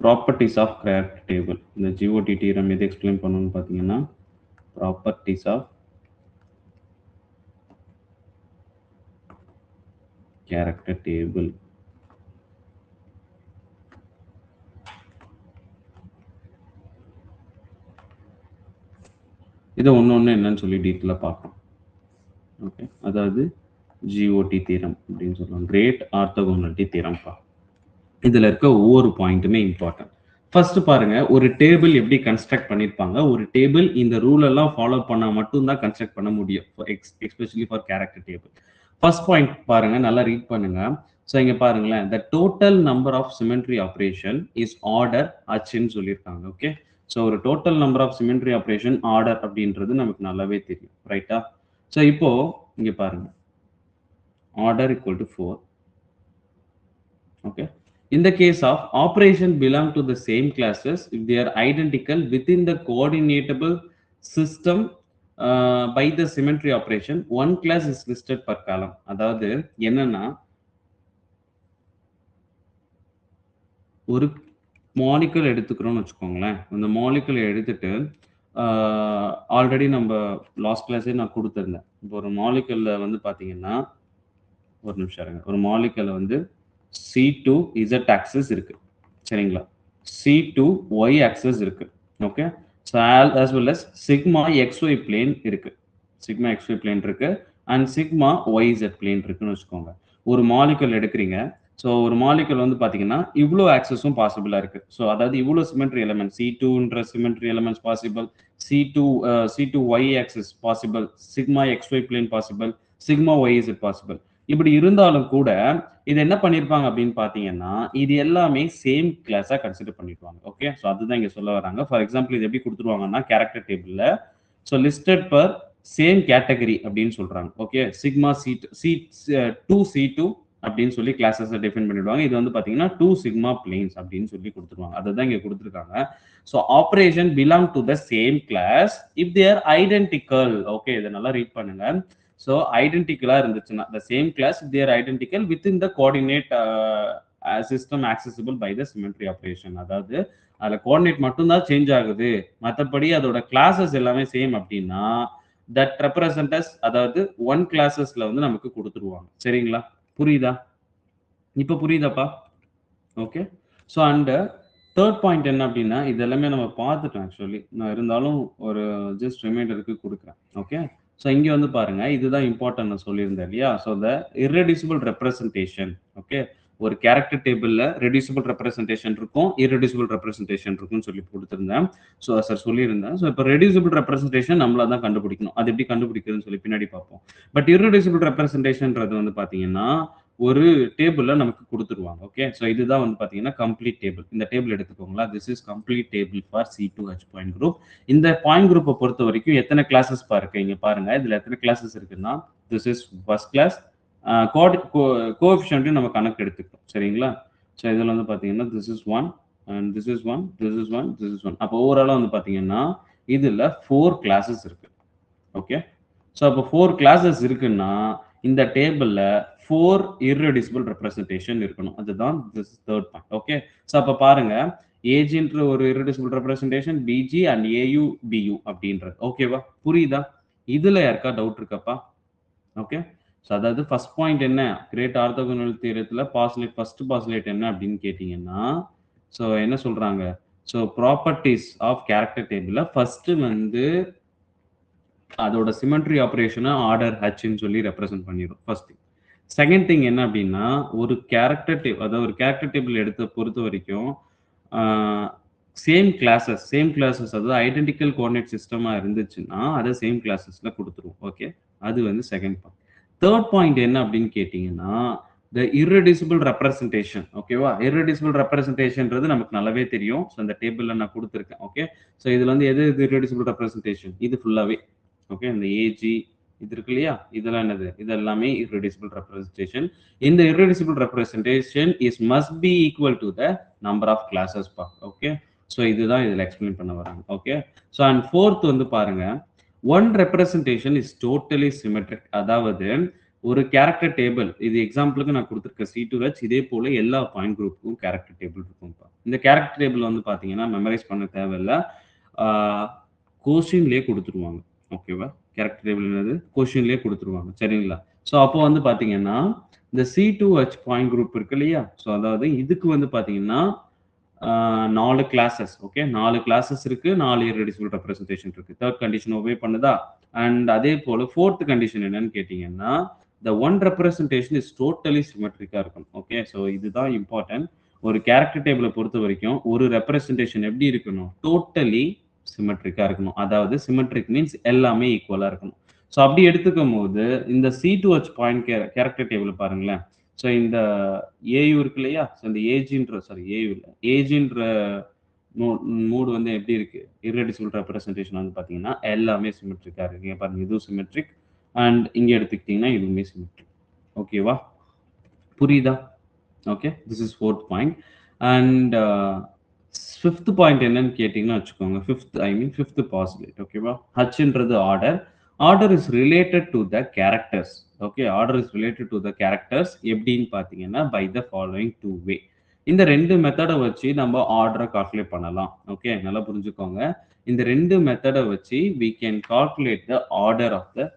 ப்ராப்பர்ட்டிஸ் ஆஃப் கேரக்டர் டேபிள். இந்த ஜிஓடி தீரம் எது எக்ஸ்பிளைன் பண்ணணும்னு பார்த்தீங்கன்னா ப்ராப்பர்ட்டிஸ் ஆஃப் கேரக்டர் டேபிள். இதை ஒன்று என்னன்னு சொல்லி டீட்டெயிலாக பார்க்கணும். ஓகே, அதாவது ஜிஓடி தீரம் அப்படின்னு சொல்லுவோம். கிரேட் ஆர்த்தோகோனலிட்டி தீரம்ப்பா. இதில் இருக்க ஒவ்வொரு பாயிண்ட்டுமே இம்பார்ட்டன்ட். ஃபர்ஸ்ட் பாருங்க ஒரு டேபிள் எப்படி கன்ஸ்ட்ரக்ட் பண்ணியிருப்பாங்க. ஒரு டேபிள் இந்த ரூல் எல்லாம் ஃபாலோ பண்ணால் மட்டும்தான் கன்ஸ்ட்ரக்ட் பண்ண முடியும், especially for character table. First point பாருங்க, நல்லா ரீட் பண்ணுங்க. ஸோ இங்க பாருங்களேன், the total number of symmetry operation is order ஹச்ன்னு சொல்லியிருக்காங்க. ஓகே, ஸோ ஒரு total number of symmetry operation order அப்படின்றது நமக்கு நல்லாவே தெரியும் ரைட்டா? ஸோ இப்போ இங்க பாருங்க order equal to 4. Okay, in the case of operation belong to the same classes if they are identical within the coordinatable system by the symmetry operation, one class is listed per column. அதாவது என்னன்னா ஒரு மாலிகுல் எடுத்துக்கிறோம்னு வச்சுக்கோங்களேன். அந்த மாலிகுல் எடுத்துட்டு ஆல்ரெடி நம்ம லாஸ்ட் கிளாஸே நான் கொடுத்துருந்தேன். இப்போ ஒரு மாலிகுல்ல வந்து பார்த்தீங்கன்னா ஒரு நிமிஷம் இருங்க. ஒரு மாலிகுல்ல வந்து C2 Z axis இருக்கு. சரிங்களா? C2 Y axis இருக்கு. Okay, so as well as sigma XY plane இருக்கு. சிக்மா XY பிளேன் இருக்கு அண்ட் சிக்மா YZ பிளேன் இருக்குன்னு வச்சுக்கோங்க. ஒரு மாலிகுல் எடுக்கிறீங்க. ஸோ ஒரு மாலிகுல் வந்து பார்த்தீங்கன்னா இவ்வளோ ஆக்சஸும் பாசிபிளாக இருக்கு. ஸோ அதாவது இவ்வளோ சிமெட்ரி எலமெண்ட் C2ன்ற symmetry elements possible, C2 Y axis possible, sigma XY plane possible, sigma YZ possible. இப்படி இருந்தாலும் கூட இது என்ன பண்ணிருப்பாங்க அப்படின்னு பாத்தீங்கன்னா இது எல்லாமே சேம் கிளாஸா கன்சிடர் பண்ணிடுவாங்க. ஓகே, ஸோ அதுதான் இங்க சொல்ல வராங்க. ஃபார் எக்ஸாம்பிள் இது எப்படி கொடுத்துருவாங்கன்னா கேரக்டர் டேபிள்ல so listed per same category அப்படின்னு சொல்றாங்க. ஓகே, சிக்மா C2 அப்படின்னு சொல்லி கிளாஸஸ் டிஃபைன் பண்ணிடுவாங்க. இது வந்து பாத்தீங்கன்னா 2 சிக்மா பிளேன்ஸ் அப்படின்னு சொல்லி கொடுத்துருவாங்க. அதுதான் இங்க கொடுத்துருக்காங்க. So operation belong to the same class if they're identical. Okay, இதை நல்லா ரீட் பண்ணுங்க. ஸோ ஐடென்டிக்கலா இருந்துச்சுன்னா the same class they are identical within the coordinate system accessible by the symmetry operation. அதாவது அதுல கோஆர்டினேட் மட்டும்தான் சேஞ்ச் ஆகுது, மற்றபடி அதோட கிளாஸஸ் எல்லாமே சேம் அப்படின்னா தட் ரெப்ரசன்டஸ், அதாவது ஒன் கிளாஸஸ்ல வந்து நமக்கு கொடுத்துருவாங்க. சரிங்களா? புரியுதா? இப்போ புரியுதாப்பா? Okay, so and third point என்ன அப்படின்னா, இது எல்லாமே நம்ம பார்த்துட்டோம் ஆக்சுவலி. நான் இருந்தாலும் ஒரு ஜஸ்ட் ரிமைண்டருக்கு குடுக்குறேன். ஓகே. ஸோ இங்க வந்து பாருங்க, இதுதான் இம்பார்ட்டன்ட் நான் சொல்லியிருந்தேன் இல்லையா? So the irreducible representation. Okay. ஒரு கேரக்டர் டேபிள்ல ரெடியூசிபிள் ரெப்ரசன்டேஷன் இருக்கும், இர்ரெடியூசிபிள் ரெப்ரசன்டேஷன் இருக்கும்னு சொல்லி குடுத்திருந்தேன். ஸோ சார் சொல்லியிருந்தேன். ஸோ இப்ப ரெடியூசிபிள் ரெப்ரசன்டேஷன் நம்மளா தான் கண்டுபிடிக்கணும். அது எப்படி கண்டுபிடிக்கிறதுன்னு சொல்லி பின்னாடி பார்ப்போம். பட் இர்ரெடியூசிபிள் ரெப்ரசன்டேஷன்றது வந்து பார்த்தீங்கன்னா, ஒரு டேபிள்ல நமக்கு குடுத்துருவாங்க. ஓகே. ஸோ இதுதான் வந்து பார்த்தீங்கன்னா, கம்ப்ளீட் டேபிள். இந்த டேபிள் எடுத்துக்கோங்களேன். This is complete table for C2H point group. இந்த பாயிண்ட் குரூப்ப பொறுத்தவரைக்கும் எத்தன கிளாஸஸ் பா இருக்கு? இங்க பாருங்க. இதுல எத்தன கிளாஸஸ் இருக்குன்னா, திஸ் இஸ் ஃபர்ஸ்ட் கிளாஸ். கோஎஃபிஷியன்ட்டையும் நம்ம கணக்கு எடுத்துக்கிட்டோம். சரிங்களா? ஸோ இதுல வந்து பார்த்தீங்கன்னா, this is 1 and this is 1, this is 1, this is 1. அப்போ ஓவராலா வந்து பார்த்தீங்கன்னா, இதுல 4 கிளாஸஸ் இருக்கு. ஓகே. ஸோ அப்போ 4 கிளாஸஸ் இருக்குன்னா, இந்த டேபிள்ல 4 இர்ரெடியூசிபிள் ரெப்ரசன்டேஷன் இருக்கணும். அதுதான் this third point. Okay. So அப்ப பாருங்க, ஏஜ்ன்ற ஒரு irreducible representation, Bg and Au, Bu அப்படின்றது. ஓகேவா? புரியுதா? இதுல யாருக்கா டவுட் இருக்காப்பா? ஓகே. ஸோ அதாவது ஃபர்ஸ்ட் பாயிண்ட் என்ன? கிரேட் ஆர்த்தோகனல் தியரத்துல ஃபர்ஸ்ட் பாஸ்டுலேட் என்ன அப்படின்னு கேட்டீங்கன்னா, ஸோ என்ன சொல்றாங்க? ஸோ ப்ராப்பர்ட்டீஸ் ஆஃப் கேரக்டர் டேபிள்ல ஃபர்ஸ்ட் வந்து அதோட சிமெட்ரி ஆப்பரேஷனை ஆர்டர் ஹச்ன்னு சொல்லி ரெப்ரசென்ட் பண்ணிடும் ஃபர்ஸ்ட் திங். செகண்ட் திங் என்ன அப்படின்னா, ஒரு கேரக்டர் டேபிள், அதாவது ஒரு கேரக்டர் டேபிள் எடுத்த பொறுத்த வரைக்கும் சேம் கிளாஸஸ் அதாவது ஐடென்டிக்கல் கோஆர்டினேட் சிஸ்டமா இருந்துச்சுன்னா அதை சேம் கிளாஸஸ்ல கொடுத்துருவோம். ஓகே. அது வந்து செகண்ட் பாயிண்ட். தேர்ட் பாயிண்ட் என்ன அப்படின்னு கேட்டீங்கன்னா, த இர்ரெடியூசிபிள் ரெப்ரசன்டேஷன். ஓகேவா? இர்ரெடியூசிபிள் ரெப்ரசன்டேஷன்ன்றது நமக்கு நல்லாவே தெரியும். ஸோ இந்த டேபிள்ல நான் கொடுத்துருக்கேன். ஓகே. ஸோ இதுல வந்து எது இர்ரெடியூசிபிள் ரெப்ரசன்டேஷன்? இது ஃபுல்லாவே. ஓகே. இந்த ஏஜி இது இருக்கு இல்லையா? இதெல்லாம் என்னது? இது எல்லாமே இர்ரெடியூசிபிள் ரெப்ரசன்டேஷன். இந்த irreducible representation is must be equal to the number of classes பா. ஓகே. ஸோ இதுதான் இதில் எக்ஸ்பிளைன் பண்ண வராங்க. ஓகே. ஸோ அண்ட் ஃபோர்த் வந்து பாருங்க, one representation is totally symmetric. அதாவது ஒரு கேரக்டர் டேபிள், இது எக்ஸாம்பிளுக்கு நான் கொடுத்துருக்க C2H, இதே போல எல்லா பாயிண்ட் குரூப்புக்கும் கேரக்டர் டேபிள் இருக்கும்ப்பா. இந்த கேரக்டர் டேபிள் வந்து பார்த்தீங்கன்னா மெமரைஸ் பண்ண தேவையில்ல, கொஸ்டின்லேயே கொடுத்துருவாங்க. ஓகேவா? கேரக்டர் டேபிள் என்னது? கொஸ்டின்லேயே கொடுத்துருவாங்க. சரிங்களா? ஸோ அப்போ வந்து பார்த்தீங்கன்னா, இந்த C2H பாயிண்ட் குரூப் இருக்கு இல்லையா? ஸோ அதாவது இதுக்கு வந்து பார்த்தீங்கன்னா 4 கிளாஸஸ். ஓகே. 4 கிளாஸஸ் இருக்கு. 4 இர்ரெடியூசிபிள் ரெப்ரசன்டேஷன் இருக்கு. தேர்ட் கண்டிஷன் ஒபே பண்ணுதா? அண்ட் அதே போல ஃபோர்த் கண்டிஷன் என்னன்னு கேட்டீங்கன்னா, the one representation is totally சிமெட்ரிக்கா இருக்கணும். ஓகே. ஸோ இதுதான் இம்பார்ட்டன்ட். ஒரு கேரக்டர் டேபிள பொறுத்த வரைக்கும் ஒரு ரெப்ரசன்டேஷன் எப்படி இருக்கணும்? டோட்டலி சிமெட்ரிக்கா இருக்கணும். அதாவது சிமெட்ரிக் மீன்ஸ் எல்லாமே ஈக்குவலா இருக்கணும். ஸோ அப்படி எடுத்துக்கும்போது இந்த C2H பாயிண்ட் கேரக்டர் டேபிள் பாருங்களேன். ஸோ இந்த ஏயு இருக்கு இல்லையா? ஸோ இந்த ஏஜு இல்ல. ஏஜ்ன்ற மூடு வந்து எப்படி இருக்கு? இர்ரெடியூசிபிள் ரெப்ரசன்டேஷன் வந்து பார்த்தீங்கன்னா, எல்லாமே சிமெட்ரிக்கா இருக்கு. இங்க பாருங்க, இதுவும் சிமெட்ரிக் அண்ட் இங்க எடுத்துக்கிட்டீங்கன்னா இதுவுமே சிமெட்ரிக். ஓகேவா? புரியுதா? Okay. This is fourth point. And fifth point என்னன்னு கேட்டீங்கன்னா வச்சுக்கோங்க. Fifth postulate. ஓகேவா? ஹச்ன்றது order. Order is related to the characters. Okay. Order is related to the characters எப்படின்னு பார்த்தீங்கன்னா, பை த ஃபாலோயிங் 2 வே. இந்த 2 மெத்தட வச்சு நம்ம ஆர்டர கால்குலேட் பண்ணலாம். ஓகே. நல்லா புரிஞ்சுக்கோங்க. இந்த 2 மெத்தட வச்சு we can calculate the order of the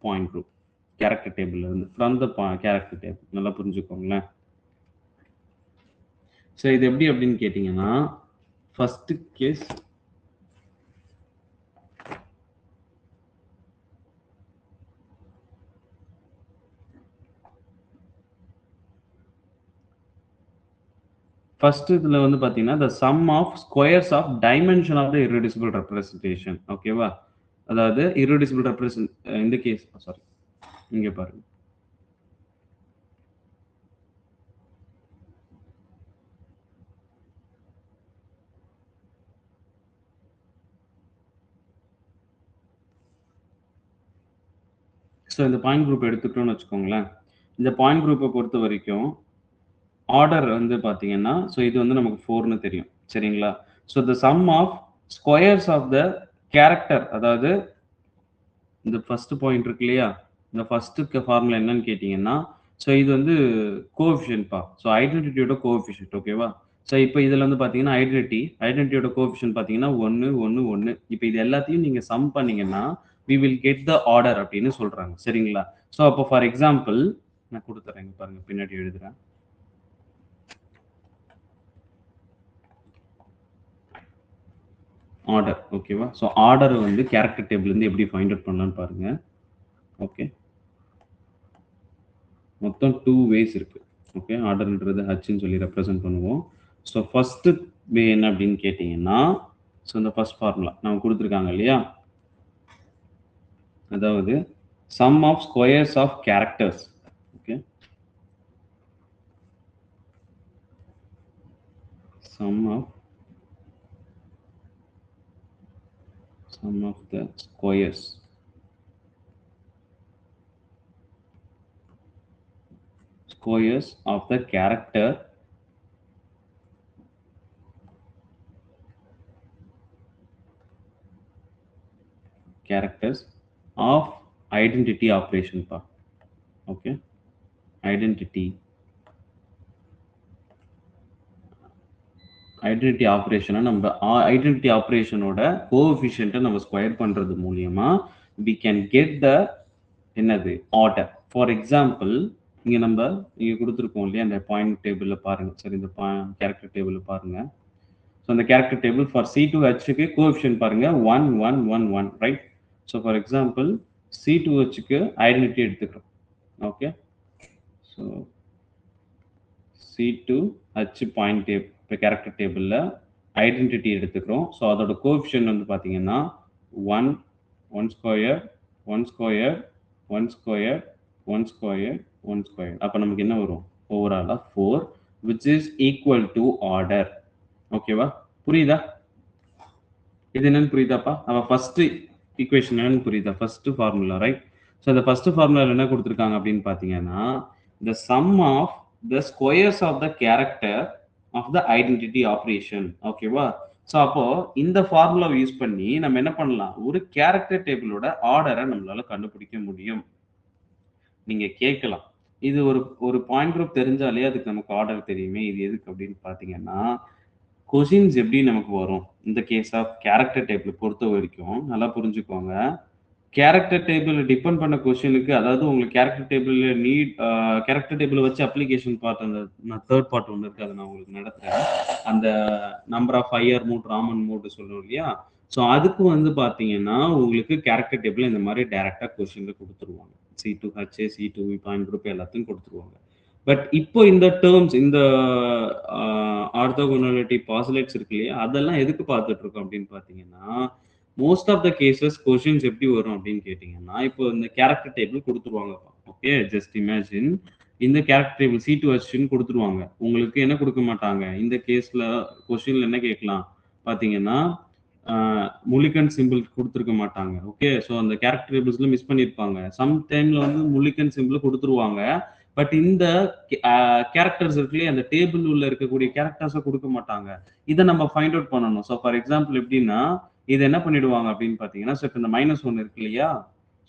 point group. Character டேபிள்ல இருந்து. From the character table. நல்லா புரிஞ்சுக்கோங்களேன். ஸோ இது எப்படி அப்படின்னு கேட்டீங்கன்னா, ஃபர்ஸ்ட் கேஸ் ஃபர்ஸ்ட் இதுல வந்து பார்த்தீங்கன்னா, the sum of squares of dimension of the irreducible representation. ஓகேவா? அதாவது இர்ரெடியூசிபிள் இந்த கேஸ் சாரி, இங்க பாருங்க. ஸோ இந்த பாயிண்ட் குரூப் எடுத்துக்கிட்டோம்னு வச்சுக்கோங்களேன். இந்த பாயிண்ட் குரூப்பை பொறுத்த வரைக்கும் ஆர்டர் வந்து பார்த்தீங்கன்னா, ஸோ இது வந்து நமக்கு 4ன்னு தெரியும். சரிங்களா? So the sum of squares of the character, அதாவது இந்த ஃபர்ஸ்ட் பாயிண்ட் இருக்கு இல்லையா? இந்த ஃபர்ஸ்ட்டுக்கு ஃபார்முலா என்னன்னு கேட்டீங்கன்னா, ஸோ இது வந்து கோஎஃபிஷியன்ட்ப்பா. ஸோ ஐடென்டிட்டியோட கோஎஃபிஷியன்ட். ஓகேவா? ஸோ இப்போ இதுல வந்து பார்த்தீங்கன்னா ஐடென்டிட்டியோட கோஎஃபிஷியன்ட் பார்த்தீங்கன்னா 1, 1, 1. இப்போ இது எல்லாத்தையும் நீங்க சம் பண்ணீங்கன்னா, we will get the order அப்படின்னு சொல்றாங்க. சரிங்களா? ஸோ அப்போ ஃபார் எக்ஸாம்பிள் நான் குடுத்துறேன். இங்க பாருங்க, பின்னாடி எழுதுறேன். ஆர்டர். ஓகேவா? ஸோ ஆர்டர் வந்து கேரக்டர் டேபிள்லேருந்து எப்படி ஃபைண்ட் அவுட் பண்ணலான்னு பாருங்க. ஓகே. மொத்தம் 2 வேஸ் இருக்கு. ஓகே. ஆர்டர்ன்றது ஹச்ன்னு சொல்லி ரெப்ரசென்ட் பண்ணுவோம். ஸோ ஃபர்ஸ்ட் வே என்ன அப்படின்னு கேட்டீங்கன்னா, ஸோ இந்த ஃபர்ஸ்ட் ஃபார்முலா நம்ம குடுத்துருக்காங்க இல்லையா? அதாவது sum of squares of characters. Okay. Sum of the squares of the characters of identity operation pa. Okay, identity ஆப்ரேஷனை நம்ம ஐடென்டிட்டி ஆப்ரேஷனோட கோஎஃபிஷியன்ட்டை நம்ம ஸ்கொயர் பண்ணுறது மூலியமா we can get the என்னது ஆர்டர். ஃபார் எக்ஸாம்பிள் இங்கே நம்ம இங்கே கொடுத்துருக்கோம் இல்லையா அந்த பாயிண்ட் டேபிளில் பாருங்கள். சரி, இந்த கேரக்டர் டேபிளில் பாருங்கள். ஸோ அந்த கேரக்டர் டேபிள் ஃபார் C2Hக்கு கோஎஃபிஷியன்ட் பாருங்கள் 1 1 1 1 ரைட். ஸோ ஃபார் எக்ஸாம்பிள் C2Hக்கு ஐடென்டிட்டி எடுத்துக்கிறோம். ஓகே, ஸோ C2H பாயிண்ட் இப்போ கேரக்டர் டேபிளில் ஐடென்டிட்டி எடுத்துக்கிறோம். ஸோ அதோட கோஎஃபிஷியன்ட் வந்து பார்த்தீங்கன்னா 1 1 square 1 square 1 square 1 square 1 square. அப்போ நமக்கு என்ன வரும்? ஓவராலாக 4 which is equal to order. ஓகேவா? புரியுதா? இது என்னன்னு புரியுதாப்பா? அப்போ ஃபர்ஸ்ட் ஈக்குவேஷன் என்னன்னு புரியுதா? First formula right. ஸோ அந்த ஃபர்ஸ்ட் ஃபார்முலாவில் என்ன கொடுத்துருக்காங்க அப்படின்னு பார்த்தீங்கன்னா the sum of the squares of the character of the identity operation. ஓகேவா? ஸோ அப்போ இந்த ஃபார்முலா யூஸ் பண்ணி நம்ம என்ன பண்ணலாம்? ஒரு கேரக்டர் டேபிளோட ஆர்டரை நம்மளால கண்டுபிடிக்க முடியும். நீங்க கேட்கலாம், இது ஒரு பாயிண்ட் குரூப் தெரிஞ்சாலே அதுக்கு நமக்கு ஆர்டர் தெரியுமே, இது எதுக்கு அப்படின்னு பார்த்தீங்கன்னா, கொஷின்ஸ் எப்படி நமக்கு வரும் இந்த கேஸ் ஆஃப் கேரக்டர் டேபிள் பொறுத்த வரைக்கும் நல்லா புரிஞ்சுக்கோங்க. கேரக்டர் டேபிள் டிபெண்ட் பண்ண கொஸ்டினுக்கு, அதாவது உங்களுக்கு கேரக்டர் டேபிள் கேரக்டர் டேபிள் வச்சு அப்ளிகேஷன் பார்ட் அந்த தேர்ட் பார்ட் ஒன்று இருக்கு, அதை நான் உங்களுக்கு நடத்துறேன். அந்த number of higher mode Raman mode சொல்லுவோம் இல்லையா? ஸோ அதுக்கு வந்து பார்த்தீங்கன்னா உங்களுக்கு கேரக்டர் டேபிள் இந்த மாதிரி டைரக்டாக கொஸ்டினில் கொடுத்துருவாங்க. C2H C2 பாயிண்ட் குரூப் எல்லாத்தையும் கொடுத்துருவாங்க. பட் இப்போ இந்த டேர்ம்ஸ் இந்த ஆர்த்தோகோனாலிட்டி பாசிலேட்ஸ் இருக்கு இல்லையா, அதெல்லாம் எதுக்கு பார்த்துட்டு இருக்கோம் அப்படின்னு பார்த்தீங்கன்னா, most of the cases questions எப்படி வரும் அப்படின்னு கேட்டிங்கன்னா, இப்போ இந்த கேரக்டர் டேபிள் கொடுத்துருவாங்க. ஓகே, ஜஸ்ட் இமேஜின் இந்த கேரக்டர் டேபிள் C2Hன்னு கொடுத்துருவாங்க. உங்களுக்கு என்ன கொடுக்க மாட்டாங்க இந்த கேஸில்? கொஸ்டின்ல என்ன கேட்கலாம் பார்த்தீங்கன்னா, முலிகன் சிம்பிள் கொடுத்துருக்க மாட்டாங்க. ஓகே, ஸோ அந்த கேரக்டர் டேபிள்ஸ்ல மிஸ் பண்ணியிருப்பாங்க. சம் டைம்ல வந்து முலிகன் சிம்பிள் கொடுத்துருவாங்க. பட் இந்த கேரக்டர்ஸ் இருக்குல்லையே, அந்த டேபிள் உள்ள இருக்கக்கூடிய கேரக்டர்ஸை கொடுக்க மாட்டாங்க. இதை நம்ம ஃபைண்ட் அவுட் பண்ணணும். ஸோ ஃபார் எக்ஸாம்பிள் எப்படின்னா, இது என்ன பண்ணிடுவாங்க அப்படின்னு பார்த்தீங்கன்னா, ஸோ இப்போ இந்த -1 இருக்கு இல்லையா?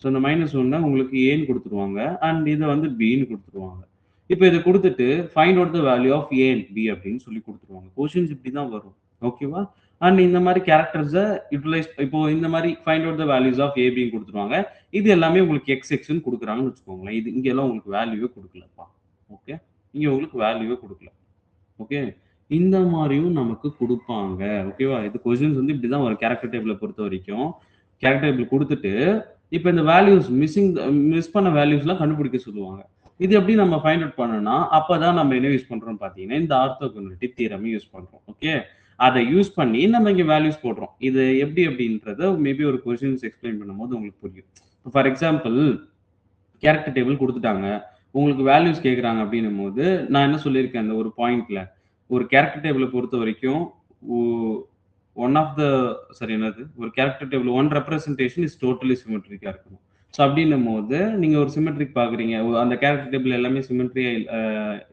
ஸோ இந்த -1 உங்களுக்கு ஏன்னு கொடுத்துருவாங்க அண்ட் இதை வந்து பின்னு கொடுத்துருவாங்க. இப்போ இதை கொடுத்துட்டு find out the value of A and B அப்படின்னு சொல்லி கொடுத்துருவாங்க. கொஸ்டின்ஸ் இப்படி தான் வரும். ஓகேவா? அண்ட் இந்த மாதிரி கேரக்டர்ஸை யூட்டிலைஸ் இப்போ இந்த மாதிரி find out the values of ஏபின்னு கொடுத்துருவாங்க. இது எல்லாமே உங்களுக்கு எக்ஸ்ன்னு கொடுக்குறாங்கன்னு வச்சுக்கோங்களேன். இது இங்க எல்லாம் உங்களுக்கு வேல்யூவே கொடுக்கலப்பா. ஓகே, இங்க உங்களுக்கு வேல்யூவே கொடுக்கல. ஓகே, இந்த மாதிரியும் நமக்கு கொடுப்பாங்க. ஓகேவா? இது கொஸ்டின்ஸ் வந்து இப்படிதான் ஒரு கேரக்டர் டேபிளை பொறுத்த வரைக்கும். கேரக்டர் டேபிள் கொடுத்துட்டு இப்போ இந்த வேல்யூஸ் மிஸ் பண்ண வேல்யூஸ்லாம் கண்டுபிடிக்க சொல்லுவாங்க. இது எப்படி நம்ம ஃபைண்ட் அவுட் பண்ணணும்னா, அப்பதான் நம்ம என்ன யூஸ் பண்றோம் பார்த்தீங்கன்னா, இந்த ஆர்த்தோகோனாலிட்டி தியரம் யூஸ் பண்றோம். ஓகே, அதை யூஸ் பண்ணி நம்ம இங்க வேல்யூஸ் போடுறோம். இது எப்படி அப்படின்றத மேபி ஒரு கொஸ்டின்ஸ் எக்ஸ்பிளைன் பண்ணும்போது உங்களுக்கு புரியும். ஃபார் எக்ஸாம்பிள் கேரக்டர் டேபிள் கொடுத்துட்டாங்க, உங்களுக்கு வேல்யூஸ் கேட்குறாங்க அப்படின்னும் போது நான் என்ன சொல்லியிருக்கேன், அந்த ஒரு பாயிண்ட்ல ஒரு கேரக்டர் டேபிளை பொறுத்த வரைக்கும் ஒரு character table one representation is totally சிமெட்ரிக்கா இருக்கணும். ஸோ அப்படின்னும் போது நீங்க ஒரு சிமெட்ரிக் பாக்குறீங்க, அந்த கேரக்டர் டேபிள் எல்லாமே சிமெட்ரியா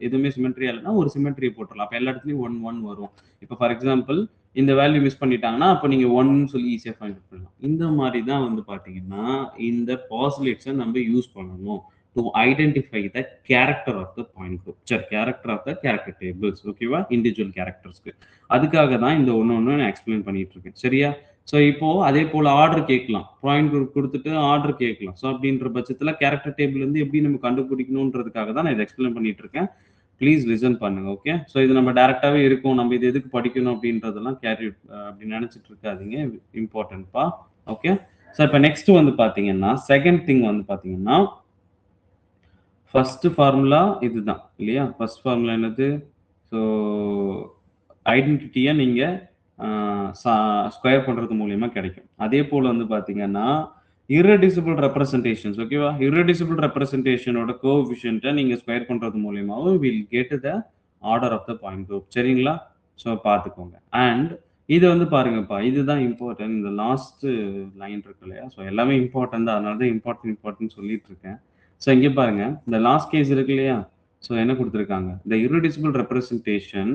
எதுவுமே சிமெட்ரியா இல்லைன்னா ஒரு சிமெட்ரியை போட்டுடலாம். அப்போ எல்லா இடத்துலையும் 1 1 வரும். இப்போ ஃபார் எக்ஸாம்பிள் இந்த வேல்யூ மிஸ் பண்ணிட்டாங்கன்னா அப்போ நீங்க 1 சொல்லி ஈஸியாக ஃபைண்ட் அவுட் பண்ணலாம். இந்த மாதிரி தான் வந்து பாத்தீங்கன்னா இந்த பாசிலேட்ஸை நம்ம யூஸ் பண்ணணும் to identify the character of the point group. character of the character tables. ஓகேவா? இண்டிவிஜுவல் கேரக்டர்ஸ்க்கு அதுக்காக தான் இந்த ஒன்று நான் எக்ஸ்பிளைன் பண்ணிட்டு இருக்கேன். சரியா? ஸோ இப்போ அதே போல ஆர்டர் கேட்கலாம், பாயிண்ட் குரூப் கொடுத்துட்டு ஆர்டர் கேட்கலாம். ஸோ அப்படின்ற பட்சத்தில் கேரக்டர் டேபிள் வந்து எப்படி நம்ம கண்டுபிடிக்கணுன்றதுக்காக தான் நான் இதை எக்ஸ்பிளைன் பண்ணிட்டு இருக்கேன். ப்ளீஸ் லிசன் பண்ணுங்க. ஓகே. ஸோ இது நம்ம டைரக்ட்டாவே இருக்கும். நம்ம இது எதுக்கு படிக்கணும் அப்படின்றதெல்லாம் அப்படி நெனச்சுட்டு இருக்காதீங்க. இம்பார்ட்டன்ட்ப்பா. ஓகே. ஸோ இப்ப நெக்ஸ்ட் வந்து பார்த்தீங்கன்னா, செகண்ட் திங் வந்து பார்த்தீங்கன்னா, ஃபர்ஸ்ட் ஃபார்முலா இதுதான் இல்லையா? ஃபர்ஸ்ட் ஃபார்முலா என்னது? ஸோ ஐடென்டிட்டிய நீங்க அ ச ஸ்கொயர் பண்றது மூலியமா கிடைக்கும். அதே போல வந்து பார்த்தீங்கன்னா, இர்ரெடியூசிபிள் ரெப்ரசன்டேஷன்ஸ் ஓகேவா? இர்ரெடியூசிபிள் ரெப்ரசன்டேஷனோட கோஎஃபிஷியன்ட்ட நீங்க ஸ்கொயர் பண்றது மூலியமாவும் will get the order of the point group. சரிங்களா? ஸோ பார்த்துக்கோங்க. அண்ட் இது வந்து பாருங்கப்பா, இதுதான் இம்பார்ட்டன்ட். இந்த லாஸ்ட் லைன் இருக்கு இல்லையா? ஸோ எல்லாமே இம்பார்ட்டன்ட் தான். அதனால தான் இம்பார்ட்டன்ட் சொல்லிட்டு இருக்கேன். ஸோ இங்க பாருங்க, இந்த லாஸ்ட் கேஸ் இருக்கு இல்லையா? ஸோ என்ன குடுத்துருக்காங்க? த இர்ரெடியூசிபிள் ரெப்ரசன்டேஷன்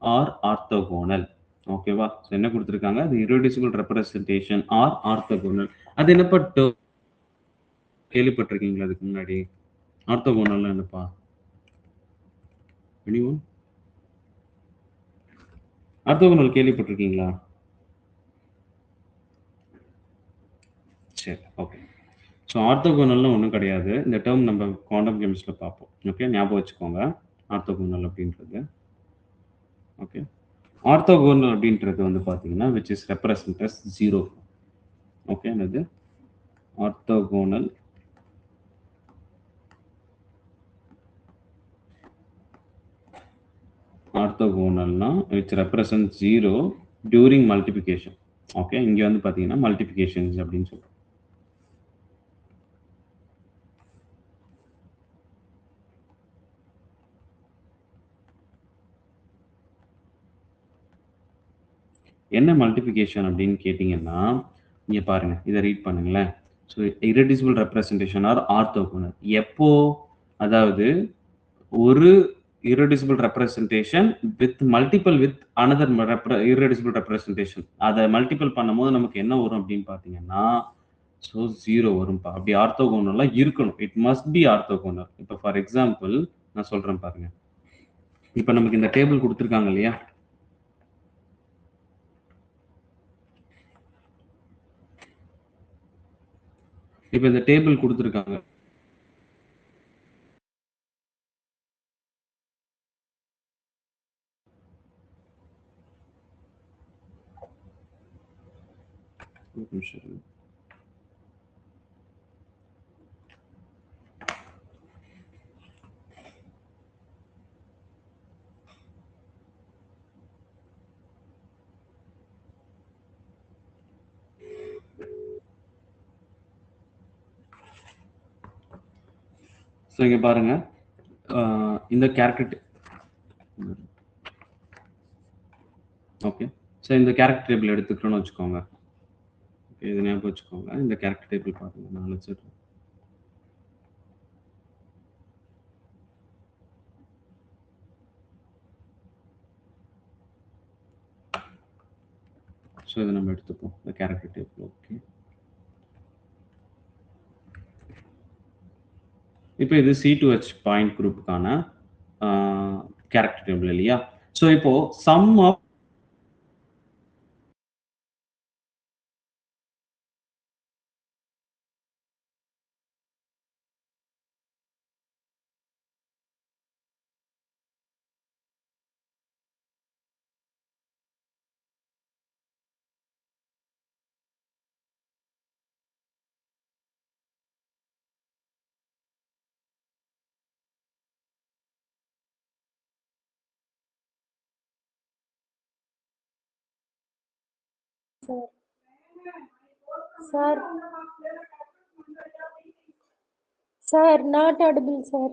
ஆர் ஆர்த்தோகோனல். ஓகேவா? ஸோ என்ன குடுத்துருக்காங்க? தி இர்ரெடியூசிபிள் ரெப்ரசன்டேஷன் ஆர் ஆர்த்தோகோனல். அது என்னப்பா கேள்விப்பட்டிருக்கீங்களா இதுக்கு முன்னாடி? ஆர்த்தோகோனல்னா என்னப்பா? எனிஒன்? ஆர்த்தோகோனல் கேள்விப்பட்டிருக்கீங்களா? சரி. ஓகே. ஸோ ஆர்த்தோகோனல்னா ஒண்ணும் கிடையாது. இந்த டெர்ம் நம்ம குவாண்டம் கெமிஸ்ட்ரில பார்ப்போம். ஓகே. ஞாபகம் வச்சுக்கோங்க. ஆர்த்தோகோனல் அப்படின்றது. ஓகே. ஆர்த்தோகோனல் அப்படின்றது வந்து பார்த்தீங்கன்னா, which is represent as 0. Okay. என்னது? ஆர்த்தோகோனல் ஆர்த்தோகோனல்னா which represent 0 during multiplication. Okay. இங்க வந்து பார்த்தீங்கன்னா, மல்டிப்ளிகேஷன்ஸ் அப்படின்னு சொல்றோம். என்ன மல்டிப்ளிகேஷன் அப்படின்னு கேட்டீங்கன்னா, இங்க பாருங்க. இத ரீட் பண்ணுங்களேன். So irreducible representation are orthogonal. எப்போ? அதாவது ஒரு irreducible representation multiple with another irreducible representation. அத மல்டிபிள் பண்ணும்போது நமக்கு என்ன வரும் அப்படின்னு பார்த்தீங்கன்னா, ஸோ 0 வரும்பா. அப்படி ஆர்த்தோகோனலா இருக்கணும். It must be orthogonal. இப்ப ஃபார் எக்ஸாம்பிள் நான் சொல்றேன் பாருங்க. இப்ப நமக்கு இந்த டேபிள் குடுத்துருக்காங்க இல்லையா? இப்ப இந்த டேபிள் குடுத்துருக்காங்க. ஒரு நிமிஷம் இருங்க. ஸோ இங்க பாருங்க. இந்த கேரக்டர் ஓகே. ஸோ இந்த கேரக்டர் டேபிள் எடுத்துக்கிறோம்னு வச்சுக்கோங்க. ஓகே. இத ஞாபகம் வச்சுக்கோங்க. இந்த கேரக்டர் டேபிள் பாருங்க. நான் அழிச்சிடுறேன். ஸோ இத நம்ம எடுத்துப்போம். இந்த கேரக்டர் டேபிள் ஓகே. இப்ப இது C2H பாயிண்ட் குரூப்புக்கான ஆ கேரக்டர் டேபிள் இல்லையா? ஸோ இப்போ sum of Sir, sir, sir, not audible, sir.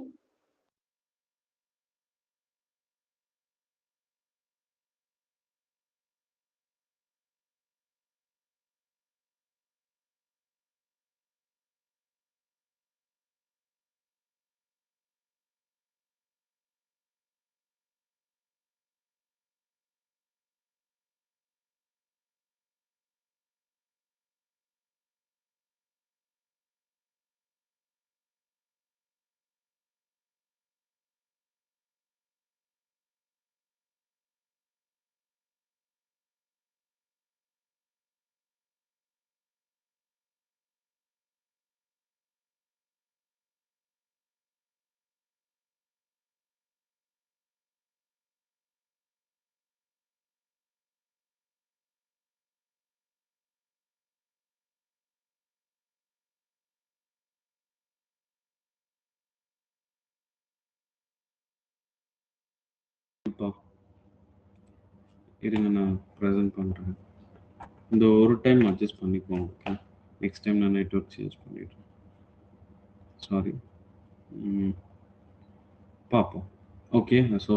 இருங்க நான் ப்ரெசென்ட் பண்ணுறேன். இந்த ஒரு டைம் அட்ஜஸ்ட் பண்ணிக்குவோம். ஓகே, நெக்ஸ்ட் டைம் நான் நெட்வொர்க் சேஞ்ச் பண்ணிடுறேன். சாரி. பார்ப்போம். ஓகே, ஸோ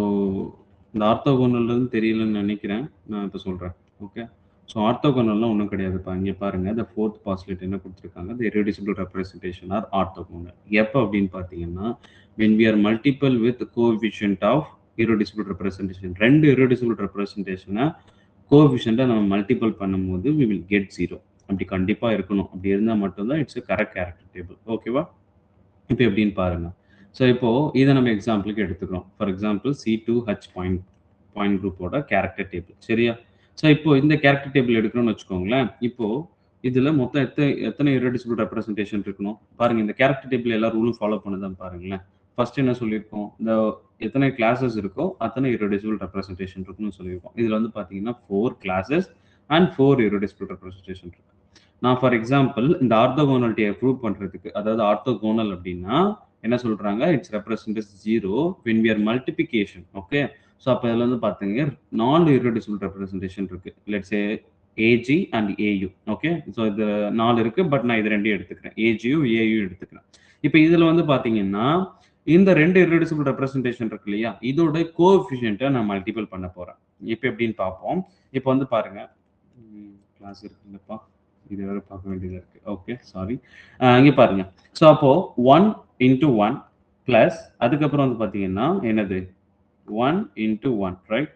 இந்த ஆர்த்தோகோனல்னு தெரியலன்னு நினைக்கிறேன். நான் இப்போ சொல்கிறேன். ஓகே, ஸோ ஆர்த்தோகோனல்லாம் ஒன்றும் கிடையாதுப்பா. இங்கே பாருங்கள், த ஃபோர்த் பாஸ்லேட் என்ன கொடுத்துருக்காங்க, த இர்ரெடியூசிபிள் ரெப்ரசன்டேஷன் ஆர் ஆர்த்தோகோனல். எப்போ அப்படின்னு பார்த்தீங்கன்னா, when we are multiple with coefficient of irreducible representation. ரெண்டு irreducible representationனை கோஎஃபிஷியண்ட்டை நம்ம மல்டிபிள் பண்ணும்போது we will get 0. அப்படி கண்டிப்பாக இருக்கணும். அப்படி இருந்தால் மட்டும்தான் it's a correct character table. ஓகேவா? இப்போ எப்படின்னு பாருங்க. ஸோ இப்போ இதை நம்ம எக்ஸாம்பிளுக்கு எடுத்துக்கிறோம். ஃபார் எக்ஸாம்பிள் C2H பாயிண்ட் குரூப்போட கேரக்டர் டேபிள். சரியா? ஸோ இப்போ இந்த கேரக்டர் டேபிள் எடுக்கணும்னு வச்சுக்கோங்களேன். இப்போ இதுல மொத்தம் எத்தனை irreducible ரெப்ரசன்டேஷன் இருக்கணும் பாருங்க. இந்த கேரக்டர் டேபிள் எல்லா ரூலும் ஃபாலோ பண்ணுதான் பாருங்களேன். ஃபர்ஸ்ட் என்ன சொல்லியிருக்கோம், இந்த எத்தனை கிளாஸஸ் இருக்கோ அத்தனை irreducible ரெப்ரசன்டேஷன் இருக்குன்னு சொல்லியிருக்கோம். இதுல வந்து பாத்தீங்கன்னா 4 கிளாஸஸ் அண்ட் 4 irreducible ரெப்ரசன்டேஷன் இருக்கு. நான் ஃபார் எக்ஸாம்பிள் இந்த ஆர்த்தோகோனாலிட்டியை ப்ரூவ் பண்றதுக்கு, அதாவது ஆர்த்தோகோனல் அப்படின்னா என்ன சொல்றாங்க, it's represents 0 when we are multiplication. Okay, so அப்போ இதில் வந்து பார்த்தீங்க 4 irreducible ரெப்ரசன்டேஷன் இருக்கு. Let's say AG and AU. Okay, so இது 4 இருக்கு, பட் நான் இது ரெண்டையும் எடுத்துக்கிறேன், ஏஜியும் ஏயும் எடுத்துக்கிறேன். இப்போ இதில் வந்து பார்த்தீங்கன்னா இந்த ரெண்டு irreducible ரெப்ரசன்டேஷன் இருக்கு இல்லையா, இதோட கோஎஃபிஷியன்ட்டை நான் மல்டிபிள் பண்ண போறேன். இப்போ எப்படின்னு பார்ப்போம். இப்போ வந்து பாருங்க, கிளாஸ் இருக்குங்கப்பா, இது வேற பார்க்க வேண்டியதா இருக்கு. Okay, sorry. இங்க பாருங்க. ஸோ அப்போ 1 into 1 பிளஸ் அதுக்கப்புறம் வந்து பார்த்தீங்கன்னா என்னது 1 into 1, ரைட்?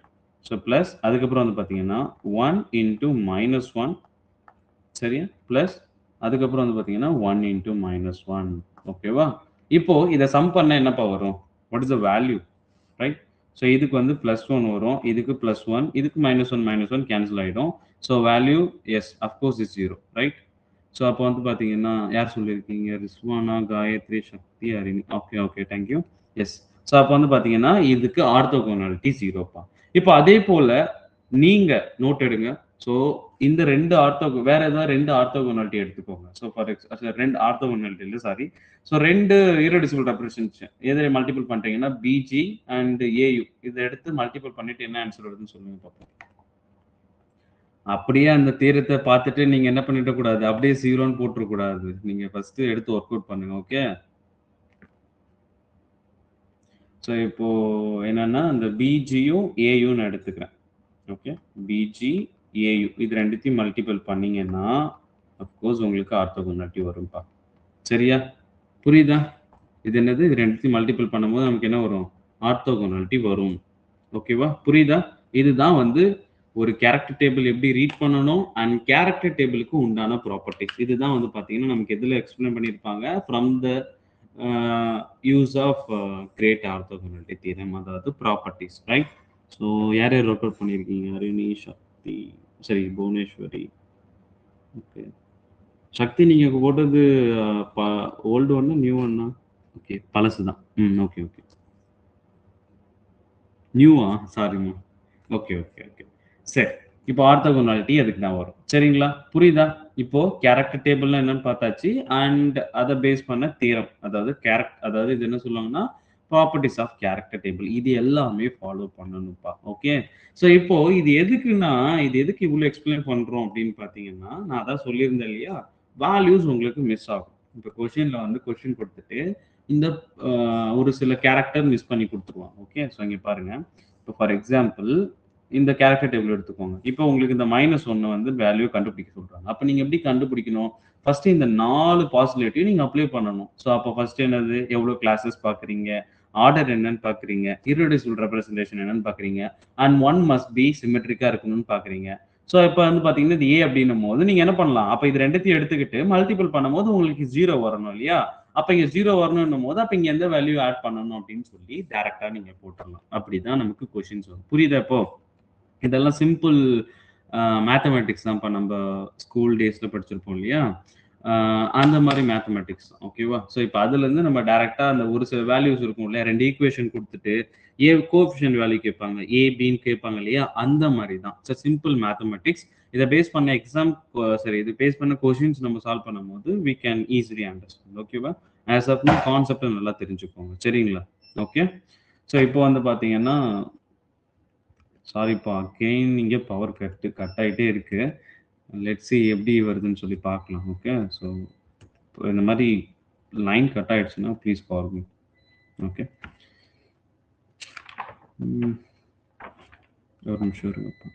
ஸோ பிளஸ் அதுக்கப்புறம் வந்து பார்த்தீங்கன்னா 1 into -1, சரியா? பிளஸ் அதுக்கப்புறம் வந்து பார்த்தீங்கன்னா 1 into -1. ஓகேவா? இப்போ இதை சம் பண்ண என்னப்பா வரும், what is the value, right? So இதுக்கு வந்து +1 வரும், இதுக்கு +1, இதுக்கு -1 கேன்சல் ஆகிடும். So value yes of course is 0, right? So அப்போ வந்து பார்த்தீங்கன்னா யார் சொல்லியிருக்கீங்க, Rizwana, Gayathri, Shakti, Harini. Okay okay, thank you. Yes. So அப்போ வந்து பார்த்தீங்கன்னா இதுக்கு ஆர்த்தோகோனாலிட்டி 0பா. இப்போ அதே போல நீங்க நோட் எடுங்க. ஸோ இந்த வேற ஏதாவது 2 ஆர்த்தோகோனாலிட்டி எடுத்துக்கோங்க. ஸோ ஃபார் 2 ஆர்த்தோகோனாலிட்டி இல்லை, சாரி. ஸோ 2 irreducible ரெப்ரசன்டேஷன் எதை மல்டிபிள் பண்றீங்கன்னா பிஜி அண்ட் ஏயு இதை எடுத்து மல்டிபிள் பண்ணிட்டு என்ன ஆன்சர் வருதுன்னு சொல்லுங்க பார்ப்போம். அப்படியே அந்த தீரத்தை பார்த்துட்டு நீங்க என்ன பண்ணிட கூடாது, அப்படியே 0ன்னு போட்டுற கூடாது. நீங்க ஃபர்ஸ்ட் எடுத்து ஒர்க் அவுட் பண்ணுங்க. ஓகே, ஸோ இப்போ என்னன்னா அந்த பிஜியும் ஏயும் நான் எடுத்துக்கிறேன். ஓகே, பிஜி ஏயு இது ரெண்டுத்தையும் மல்டிபிள் பண்ணீங்கன்னா அஃப்கோர்ஸ் உங்களுக்கு ஆர்த்தோகோனாலிட்டி வரும்பா. சரியா? புரியுதா? இது என்னது, இது ரெண்டுத்தையும் மல்டிபிள் பண்ணும்போது நமக்கு என்ன வரும், ஆர்த்தோகோனாலிட்டி வரும். ஓகேவா? புரியுதா? இதுதான் வந்து ஒரு கேரக்டர் டேபிள் எப்படி ரீட் பண்ணணும் அண்ட் கேரக்டர் டேபிளுக்கு உண்டான ப்ராப்பர்ட்டிஸ். இதுதான் வந்து பார்த்தீங்கன்னா நமக்கு எதில் எக்ஸ்பிளைன் பண்ணியிருப்பாங்க, from the use of great orthogonality theorem, அதாவது ப்ராப்பர்ட்டிஸ், ரைட்? ஸோ யார் யார் ஒர்க் அவுட் பண்ணியிருக்கீங்க, ஹரிணி, சக்தி, சரி புவனேஸ்வரி. ஓகே, சக்தி நீங்கள் போட்டது ஓல்டு ஒன்னா நியூ ஒன்னா? ஓகே, பழசு தான். ஓகே ஓகே, நியூவா? சாரிம்மா. ஓகே ஓகே ஓகே, சரி. இப்போ ஆர்த்தோகோனாலிட்டி அதுக்கு தான் வரும். சரிங்களா? புரியுதா? இப்போ கேரக்டர் டேபிள்னா என்னன்னு பார்த்தாச்சு அண்ட் அதை பேஸ் பண்ண தியரம், அதாவது இது என்ன சொல்லுவாங்கன்னா ப்ராப்பர்ட்டிஸ் ஆஃப் கேரக்டர் டேபிள். இது எல்லாமே ஃபாலோ பண்ணணும்ப்பா. ஓகே, ஸோ இப்போ இது எதுக்கு இவ்வளோ எக்ஸ்பிளைன் பண்றோம் அப்படின்னு பார்த்தீங்கன்னா, நான் அதான் சொல்லியிருந்தேன் இல்லையா, வேல்யூஸ் உங்களுக்கு மிஸ் ஆகும். இப்போ கொஸ்டின்ல வந்து கொஸ்டின் கொடுத்துட்டு இந்த ஒரு சில கேரக்டர் மிஸ் பண்ணி கொடுத்துருவாங்க. ஓகே, ஸோ இங்கே பாருங்க. இப்போ ஃபார் எக்ஸாம்பிள் இந்த கேரக்டர் டேபிள் எடுத்துக்கோங்க. இப்போ உங்களுக்கு இந்த -1 வந்து வேல்யூ கண்டுபிடிக்க சொல்றாங்க. அப்போ நீங்க எப்படி கண்டுபிடிக்கணும், ஃபர்ஸ்ட் இந்த 4 பாசிபிலிட்டியும் நீங்க அப்ளை பண்ணணும். ஸோ அப்போ ஃபர்ஸ்ட் என்னது, எவ்வளோ கிளாஸஸ் பார்க்குறீங்க, ஆர்டர் என்னன்னு பார்க்குறீங்க, irreducible ரெப்ரசன்டேஷன் என்னன்னு பார்க்குறீங்க, அண்ட் 1 மஸ்ட் பி சிமெட்ரிக்கா இருக்கணும்னு பார்க்குறீங்க. ஸோ இப்போ வந்து பார்த்தீங்கன்னா இது ஏ அப்படின்னும் போது நீங்க என்ன பண்ணலாம், அப்போ இது ரெண்டுத்தையும் எடுத்துக்கிட்டு மல்டிபிள் பண்ணும்போது உங்களுக்கு 0 வரணும் இல்லையா? அப்ப இங்க 0 வரணும்னும் போது அப்ப இங்க எந்த வேல்யூ ஆட் பண்ணணும் அப்படின்னு சொல்லி டைரக்டா நீங்க போட்டுடலாம். அப்படிதான் நமக்கு கொஸ்டின்ஸ் வரும். புரியுதா? இப்போ இதெல்லாம் சிம்பிள் மேத்தமெட்டிக்ஸ் தான். நம்ம ஸ்கூல் டேஸ்ல படிச்சிருப்போம் இல்லையா, அந்த மாதிரி மேத்தமெட்டிக்ஸ் தான். ஓகேவா? ஸோ இப்போ அதுல இருந்து நம்ம டைரக்டா அந்த ஒரு சில வேல்யூஸ் இருக்கும் இல்லையா, 2 ஈக்குவேஷன் கொடுத்துட்டு ஏ கோஎஃபிஷியன்ட் வேல்யூ கேட்பாங்க, ஏ பின்னு கேட்பாங்க இல்லையா, அந்த மாதிரி தான். So simple mathematics. இதை பேஸ் பண்ண இது பேஸ் பண்ண கொஸ்டின்ஸ் நம்ம சால்வ் பண்ணும்போது we can easily understand. ஓகேவா? ஆஸ் ஆஃப் நவ் கான்செப்ட் நல்லா தெரிஞ்சுக்கோங்க. சரிங்களா? ஓகே, ஸோ இப்போ வந்து பார்த்தீங்கன்னா சாரிப்பா, அகெயின் இங்க பவர் கட் ஆயிட்டே இருக்கு. லெட்ஸ் சி எப்படி வருதுன்னு சொல்லி பார்க்கலாம். ஓகே. ஸோ இந்த மாதிரி லைன் கட் ஆயிடுச்சுன்னா ப்ளீஸ் கால் மீ. ஓகே. ஒரு நிமிஷம் இருங்கப்பா.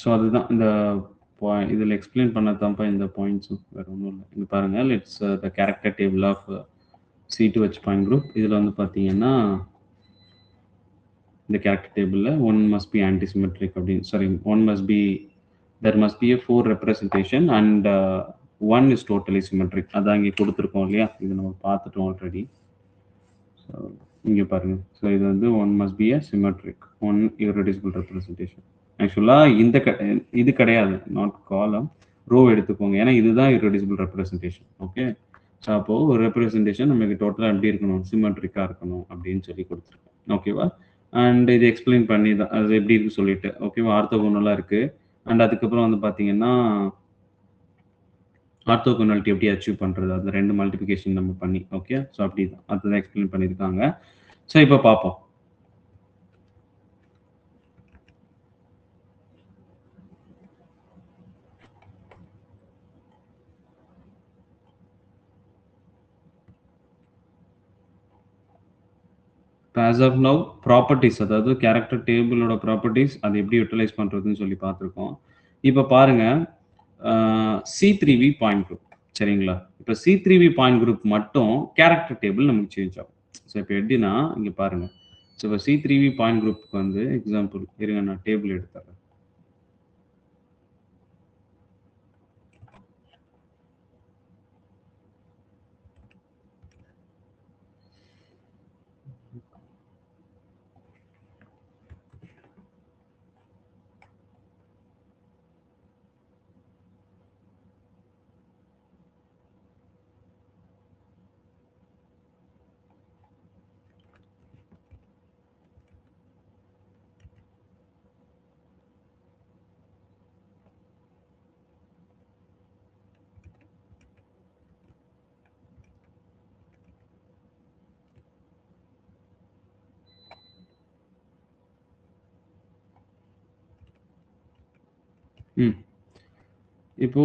ஸோ அதுதான் இந்த இதில் எக்ஸ்பிளைன் பண்ணதான்ப்பா இந்த பாயிண்ட்ஸும், வேறு ஒன்றும் இல்லை. இங்கே பாருங்கள், it's the character table of C2H point group. இதில் வந்து பார்த்தீங்கன்னா இந்த கேரக்டர் டேபிளில் ஒன் மஸ்ட் பி ஆன்டிசிமெட்ரிக் அப்படின்னு, sorry, there must be a 4 representation and one is totally symmetric. அதான் இங்கே கொடுத்துருக்கோம் இல்லையா, இது நம்ம பார்த்துட்டோம் ஆல்ரெடி. ஸோ இங்கே பாருங்கள், ஸோ இது வந்து one must B a symmetric, one irreducible representation. ஆக்சுவலாக இது கிடையாது, நாட் காலம், ரோ எடுத்துக்கோங்க, ஏன்னா இதுதான் irreducible representation. ஓகே. ஸோ அப்போது ஒரு ரெப்ரஸன்டேஷன் நமக்கு டோட்டலாக எப்படி இருக்கணும், சிமெட்ரிக்காக இருக்கணும் அப்படின்னு சொல்லி கொடுத்துருக்கோம். ஓகேவா. அண்ட் இது எக்ஸ்பிளைன் பண்ணி தான் அது எப்படி இருக்கு சொல்லிட்டு. ஓகேவா. ஆர்த்தோகோனலாக இருக்குது. அண்ட் அதுக்கப்புறம் வந்து பார்த்தீங்கன்னா ஆர்த்தோகோனாலிட்டி எப்படி அச்சீவ் பண்ணுறது, அந்த 2 மல்டிபிகேஷன் நம்ம பண்ணி. ஓகே. ஸோ அப்படி தான் அதுதான் எக்ஸ்பிளைன் பண்ணியிருக்காங்க. ஸோ இப்போ பார்ப்போம். as of now ப்ராப்பர்ட்டிஸ், அதாவது கேரக்டர் டேபிளோட ப்ராப்பர்ட்டிஸ் அது எப்படி யூட்டிலைஸ் பண்ணுறதுன்னு சொல்லி பார்த்துருக்கோம். இப்போ பாருங்கள், C3V பாயிண்ட் குரூப், சரிங்களா. இப்போ C3V பாயிண்ட் குரூப் மட்டும் கேரக்டர் டேபிள் நமக்கு சேஞ்ச் ஆகும். ஸோ இப்போ எப்படின்னா இங்கே பாருங்கள், ஸோ இப்போ C3V பாயிண்ட் குரூப்புக்கு வந்து எக்ஸாம்பிள் இருங்க, நான் டேபிள் எடுத்துறேன். இப்போ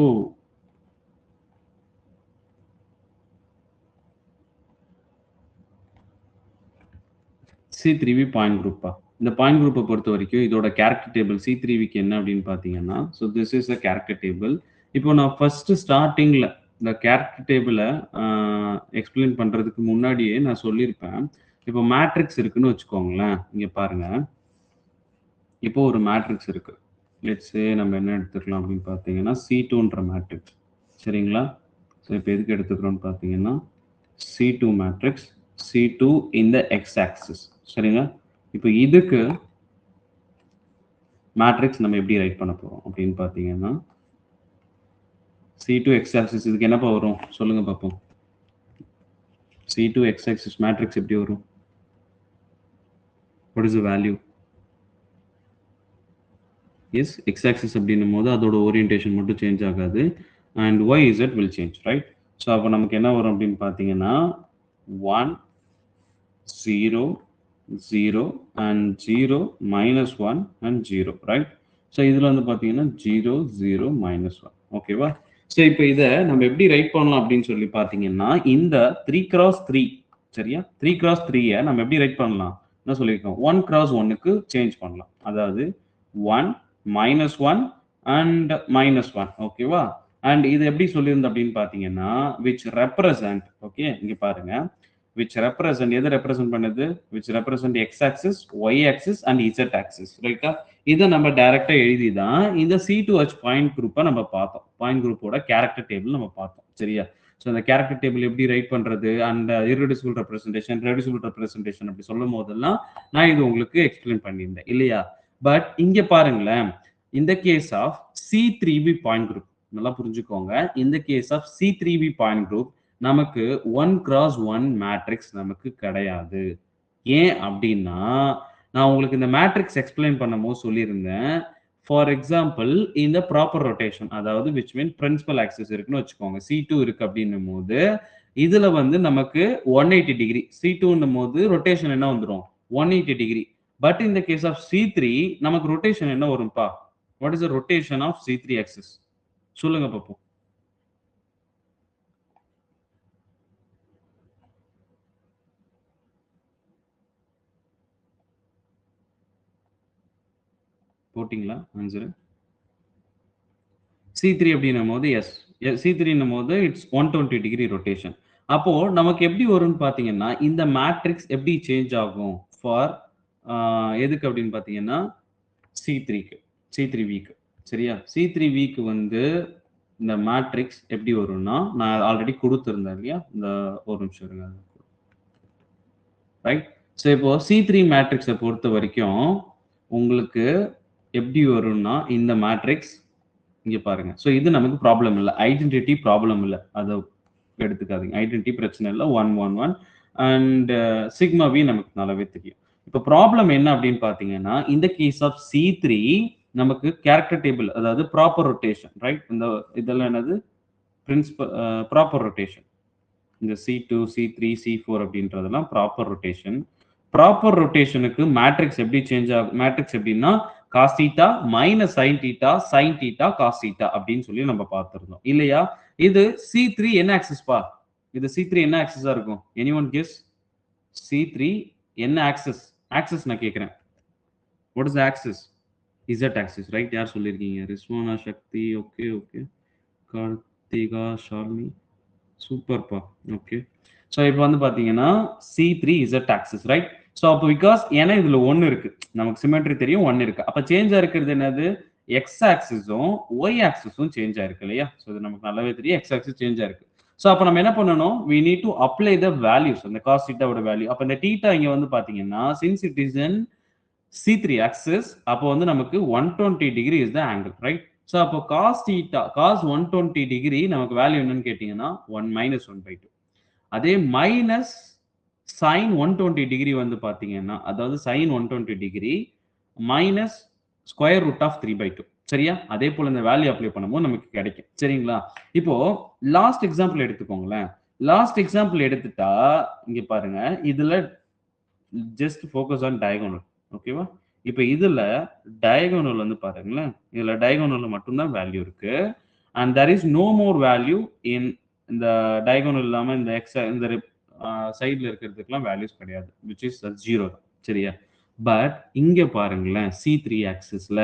C3V பாயிண்ட் குரூப்பா, இந்த பாயிண்ட் குரூப்பை பொறுத்த வரைக்கும் இதோட கேரக்டர் டேபிள் C3Vக்கு என்ன அப்படின்னு பார்த்தீங்கன்னா, so this is the character table. இப்போ நான் ஃபர்ஸ்ட் ஸ்டார்டிங்கில் இந்த கேரக்டர் டேபிளை எக்ஸ்பிளைன் பண்ணுறதுக்கு முன்னாடியே நான் சொல்லியிருப்பேன். இப்போ மேட்ரிக்ஸ் இருக்குன்னு வச்சுக்கோங்களேன். இங்கே பாருங்க, இப்போ ஒரு மேட்ரிக்ஸ் இருக்கு. லெட்ஸ் சே நம்ம என்ன எடுத்துக்கலாம் அப்படின்னு பார்த்தீங்கன்னா C2ன்ற மேட்ரிக்ஸ், சரிங்களா. ஸோ இப்போ எதுக்கு எடுத்துக்கிறோம்னு பார்த்தீங்கன்னா C2 மேட்ரிக்ஸ், C2 இந்த எக்ஸ் ஆக்சிஸ், சரிங்க. இப்போ இதுக்கு மேட்ரிக்ஸ் நம்ம எப்படி ரைட் பண்ண போறோம் அப்படின்னு பார்த்தீங்கன்னா C2 எக்ஸ் ஆக்சிஸ், இதுக்கு என்னப்பா வரும் சொல்லுங்க பார்ப்போம். C2 எக்ஸ் ஆக்சிஸ் மேட்ரிக்ஸ் எப்படி வரும்? What is the value? Yes, x axis அப்படின்னும் போது அதோட ஓரியன்டேஷன் மட்டும் சேஞ்ச் ஆகாது, and y z will change, right. So அப்போ நமக்கு என்ன வரும் அப்படின்னு பார்த்தீங்கன்னா 1 0 0 and 0 minus 1 and 0, right. So இதில் வந்து பார்த்தீங்கன்னா 0 0 minus 1, ஓகேவா. ஸோ இப்போ இதை நம்ம எப்படி ரைட் பண்ணலாம் அப்படின்னு சொல்லி பார்த்தீங்கன்னா இந்த 3x3, சரியா, 3x3-ஐ நம்ம எப்படி ரைட் பண்ணலாம் என்ன சொல்லியிருக்கோம், 1x1க்கு சேஞ்ச் பண்ணலாம், அதாவது 1 minus 1 and minus 1, ஓகேவா. அண்ட் இது எப்படி சொல்லியிருந்தோம் அப்படின்னு பார்த்தீங்கன்னா which represent, ஓகே, இங்கே பாருங்க, which represent, எது ரெப்ரசென்ட் பண்ணுது, which represent x axis, y axis and z axis, ரைட்டா. இதை நம்ம டைரக்டா எழுதி தான் இந்த C2H பாயிண்ட் குரூப்பை நம்ம பார்த்தோம், பாயிண்ட் குரூப்போட கேரக்டர் டேபிள் நம்ம பார்த்தோம், சரியா. ஸோ அந்த கேரக்டர் டேபிள் எப்படி ரைட் பண்றது, அந்த irreducible representation, reducible representation அப்படி சொல்லும் போதெல்லாம் நான் இது உங்களுக்கு எக்ஸ்பிளைன் பண்ணியிருந்தேன் இல்லையா. பட் இங்க பாருங்களேன், In the case of C3b point group, நல்லா புரிஞ்சுக்கோங்க. In the case of C3b point group, நமக்கு 1 cross 1 மேட்ரிக்ஸ் நமக்கு கிடையாது. ஏன் அப்படின்னா, நான் உங்களுக்கு இந்த மேட்ரிக்ஸ் எக்ஸ்பிளைன் பண்ணும்போது சொல்லியிருந்தேன். ஃபார் எக்ஸாம்பிள் இந்த ப்ராப்பர் ரொட்டேஷன், அதாவது விச் மீன் பிரின்சிபல் ஆக்சிஸ் இருக்குன்னு வச்சுக்கோங்க. C2 இருக்கு அப்படின்னும் போது, இதுல வந்து நமக்கு 180 டிகிரி. C2ன்னும் போது ரொட்டேஷன் என்ன வந்துரும்? 180 degree. But in the case of C3, நமக்கு ரொட்டேஷன் என்ன வரும்பா? What is the rotation of C3 axis? சொல்லுங்க பாப்போம். போட்டிங்களா ஆன்சர்? C3 அப்படின்னும் போது எஸ். C3ன்னும் போது இட்ஸ் 120 டிகிரி ரொட்டேஷன். அப்போ நமக்கு எப்படி வரும்னு பாத்தீங்கன்னா, இந்த மேட்ரிக்ஸ் எப்படி சேஞ்ச் ஆகும் ஃபார் எதுக்கு அப்படின்னு பாத்தீங்கன்னா C3க்கு, C3Vக்கு. சரியா? C3Vக்கு வந்து இந்த மேட்ரிக்ஸ் எப்படி வரும்னா, நான் ஆல்ரெடி கொடுத்திருந்தேன் இல்லையா? இந்த ஒரு நிமிஷம் இருங்க. ரைட்? ஸோ இப்போ C3 மேட்ரிக்ஸை பொறுத்த வரைக்கும் உங்களுக்கு எப்படி வரும்னா, இந்த மேட்ரிக்ஸ் இங்க பாருங்க. ஸோ இது நமக்கு ப்ராப்ளம் இல்ல. ஐடென்டிட்டி ப்ராப்ளம் இல்ல. அதை எடுத்துக்காதீங்க. ஐடென்டிட்டி பிரச்சனை இல்லை. 1 1 1 அண்ட் சிக்மா வி நமக்கு நல்லாவே தெரியும். இப்போ ப்ராப்ளம் என்ன அப்படின்னு பாத்தீங்கன்னா, இந்த கேஸ் ஆஃப் C3 நமக்கு கேரக்டர் டேபிள், அதாவது ப்ராப்பர் ரொட்டேஷன், ரைட்? இந்த இதெல்லாம் என்னது? Principal proper rotation. இந்த C2, C3, C4 அப்படின்றதெல்லாம் ப்ராப்பர் ரொட்டேஷன். ப்ராப்பர் ரொட்டேஷனுக்கு மேட்ரிக்ஸ் எப்படி சேஞ்ச் ஆகும்? மேட்ரிக்ஸ் எப்படின்னா cos theta minus sine theta, sine theta, cos theta அப்படின்னு சொல்லி நம்ம பார்த்திருந்தோம் இல்லையா? இது C3 என்ன ஆக்சிஸ் பா? இது C3 என்ன ஆக்சிஸா இருக்கும்? Anyone guess? C3 என்ன ஆக்சிஸ்? ஆக்சிஸ் நான் கேட்கிறேன். What is axis? Z axis, right? யார் சொல்லியிருக்கீங்க? ரிஸ்வானா, சக்தி, ஓகே ஓகே, கார்த்திகா, ஷாலினி, சூப்பர்ப்பா. ஓகே. ஸோ இப்போ வந்து பார்த்தீங்கன்னா C3 Z axis, right? So அப்போ பிகாஸ் ஏன்னா இதுல 1 இருக்கு, நமக்கு சிமெட்ரி தெரியும், 1 இருக்கு. அப்போ சேஞ்ச் இருக்கிறது என்னது? எக்ஸ் ஆக்சிஸும் ஒய் ஆக்சிஸும் சேஞ்ச் ஆயிருக்கு இல்லையா? ஸோ இது நமக்கு நல்லாவே தெரியும், எக்ஸ் ஆக்சிஸ் சேஞ்ச் ஆயிருக்கு. ஸோ அப்போ நம்ம என்ன பண்ணணும்? We need to apply the values, அந்த காஸ் தீட்டாவோட வேல்யூ. அப்போ இந்த தீட்டா இங்க வந்து பாத்தீங்கன்னா since it is in C3 axis, அப்போ வந்து நமக்கு 120 degree is the angle, right? So அப்போ காஸ் தீட்டா, காஸ் 120 டிகிரி நமக்கு வேல்யூ என்னன்னு கேட்டீங்கன்னா 1 minus 1/2. அதே மைனஸ் சைன் 120 டிகிரி வந்து பாத்தீங்கன்னா, அதாவது sine 120 degree minus square root of 3/2. சரியா? அதே போல இந்த வேல்யூ அப்ளை பண்ணும்போது நமக்கு கிடைக்கும். சரிங்களா? இப்போ லாஸ்ட் எக்ஸாம்பிள் எடுத்துக்கோங்களேன். லாஸ்ட் எக்ஸாம்பிள் எடுத்துட்டா இங்க பாருங்க, இதுல ஜஸ்ட் ஃபோக்கஸ் ஆன் டயகோனல். ஓகேவா? இப்போ இதுல டயகோனல் வந்து பாருங்களேன். இதுல டயகோனல்ல மட்டும் தான் வேல்யூ இருக்கு. And there is no more value in இந்த டயகோனல் இல்லாம இந்த எக்ஸ் இந்த சைடுல இருக்கிறதுக்குலாம் வேல்யூஸ் கிடையாது. விச் இஸ் 0 தான். சரியா? பட் இங்க பாருங்களேன், C3 ஆக்சிஸ்ல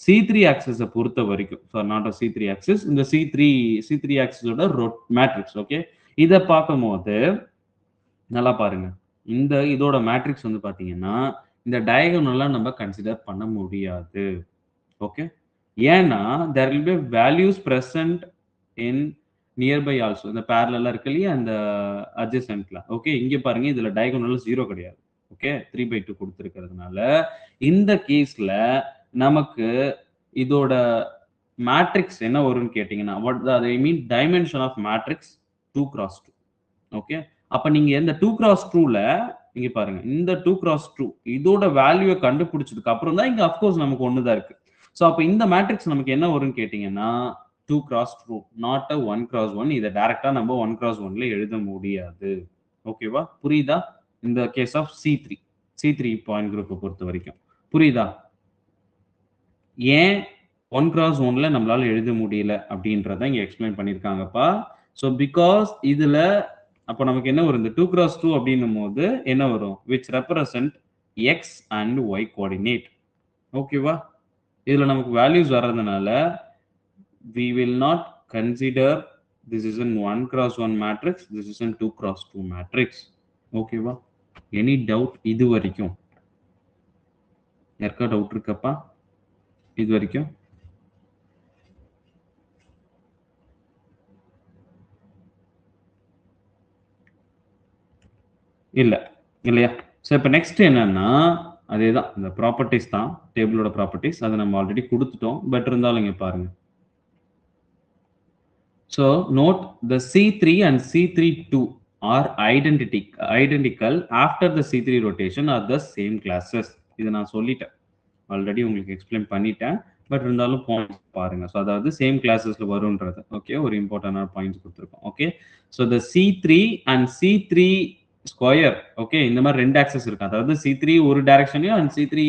C3 ஆக்சிஸை பொறுத்த வரைக்கும், நாட் அ C3 ஆக்சிஸ், இந்த C3 ஆக்சிஸோட மேட்ரிக்ஸ். ஓகே, இதை பார்க்கும்போது நல்லா பாருங்க, இந்த இதோட மேட்ரிக்ஸ் வந்து பாத்தீங்கன்னா இந்த டயகோனல்லாம் நம்ம கன்சிடர் பண்ண முடியாது. ஓகே, ஏன்னா there will be values present in nearby also. இந்த parallel இருக்கு இல்லையா, இந்த adjacentல. ஓகே, இங்க பாருங்க, இதுல டயகோனல் 0 கிடையாது. ஓகே, 3/2 கொடுத்திருக்கிறதுனால இந்த கேஸ்ல நமக்கு இதோட மேட்ரிக்ஸ் என்ன வரும்னு கேட்டீங்கன்னா, what I mean dimension of matrix 2x2. Okay, அப்ப நீங்க இந்த 2x2ல இங்க பாருங்க, இந்த 2x2 இதோட வேல்யூவை கண்டுபிடிச்சதுக்கு அப்புறம் தான் இங்க அஃப்கோர்ஸ் நமக்கு ஒண்ணுதான் இருக்கு. சோ அப்ப இந்த மேட்ரிக்ஸ் நமக்கு என்ன வரும்னு கேட்டீங்கன்னா 2x2, நாட் 1x1. இதை டைரக்டா நம்ம 1x1ல எழுத முடியாது. ஓகேவா? புரியுதா? இந்த கேஸ் ஆஃப் C3 பாயிண்ட் குரூப்பை பொறுத்த வரைக்கும் புரியுதா? ஏன் 1x1ல நம்மளால எழுத முடியல அப்படின்றத இங்க எக்ஸ்பிளைன் பண்ணிருக்காங்கப்பா. ஸோ பிகாஸ் இதுல அப்போ நமக்கு என்ன வரும்? இந்த 2x2 அப்படின்னும் போது என்ன வரும்? Which represent x and Y coordinate. ஓகேவா? இதுல நமக்கு வேல்யூஸ் வர்றதுனால we will not consider this is an 1x1 matrix, this is an 2x2 matrix. ஓகேவா? எனி டவுட் இது வரைக்கும்? யாருக்கா டவுட் இருக்கப்பா இது வரைக்கும்? இல்ல இல்லையா? ஸோ இப்போ நெக்ஸ்ட் என்னன்னா அதே தான் இந்த ப்ராப்பர்ட்டிஸ் தான் டேபிளோட ப்ராப்பர்ட்டிஸ். அதை நம்ம ஆல்ரெடி கொடுத்துட்டோம். பட் இருந்தாலும் இங்கே பாருங்க. So note the C3 and C32 are identical after the C3 rotation are the same classes. இதை நான் சொல்லிட்டேன், ஆல்ரெடி உங்களுக்கு எக்ஸ்பிளைன் பண்ணிட்டேன். பட் இருந்தாலும் பாயிண்ட்ஸ் பாருங்க. ஸோ அதாவது சேம் கிளாஸஸ்ல வரும்ன்றது ஓகே, ஒரு இம்பார்ட்டன்டான பாயிண்ட்ஸ் கொடுத்துருக்கோம். Okay, so the C3 and C3 square okay, இந்த மாதிரி ரெண்டு ஆக்சஸ் இருக்கு. அதாவது C3 ஒரு டைரக்ஷன்லையும் அண்ட் C3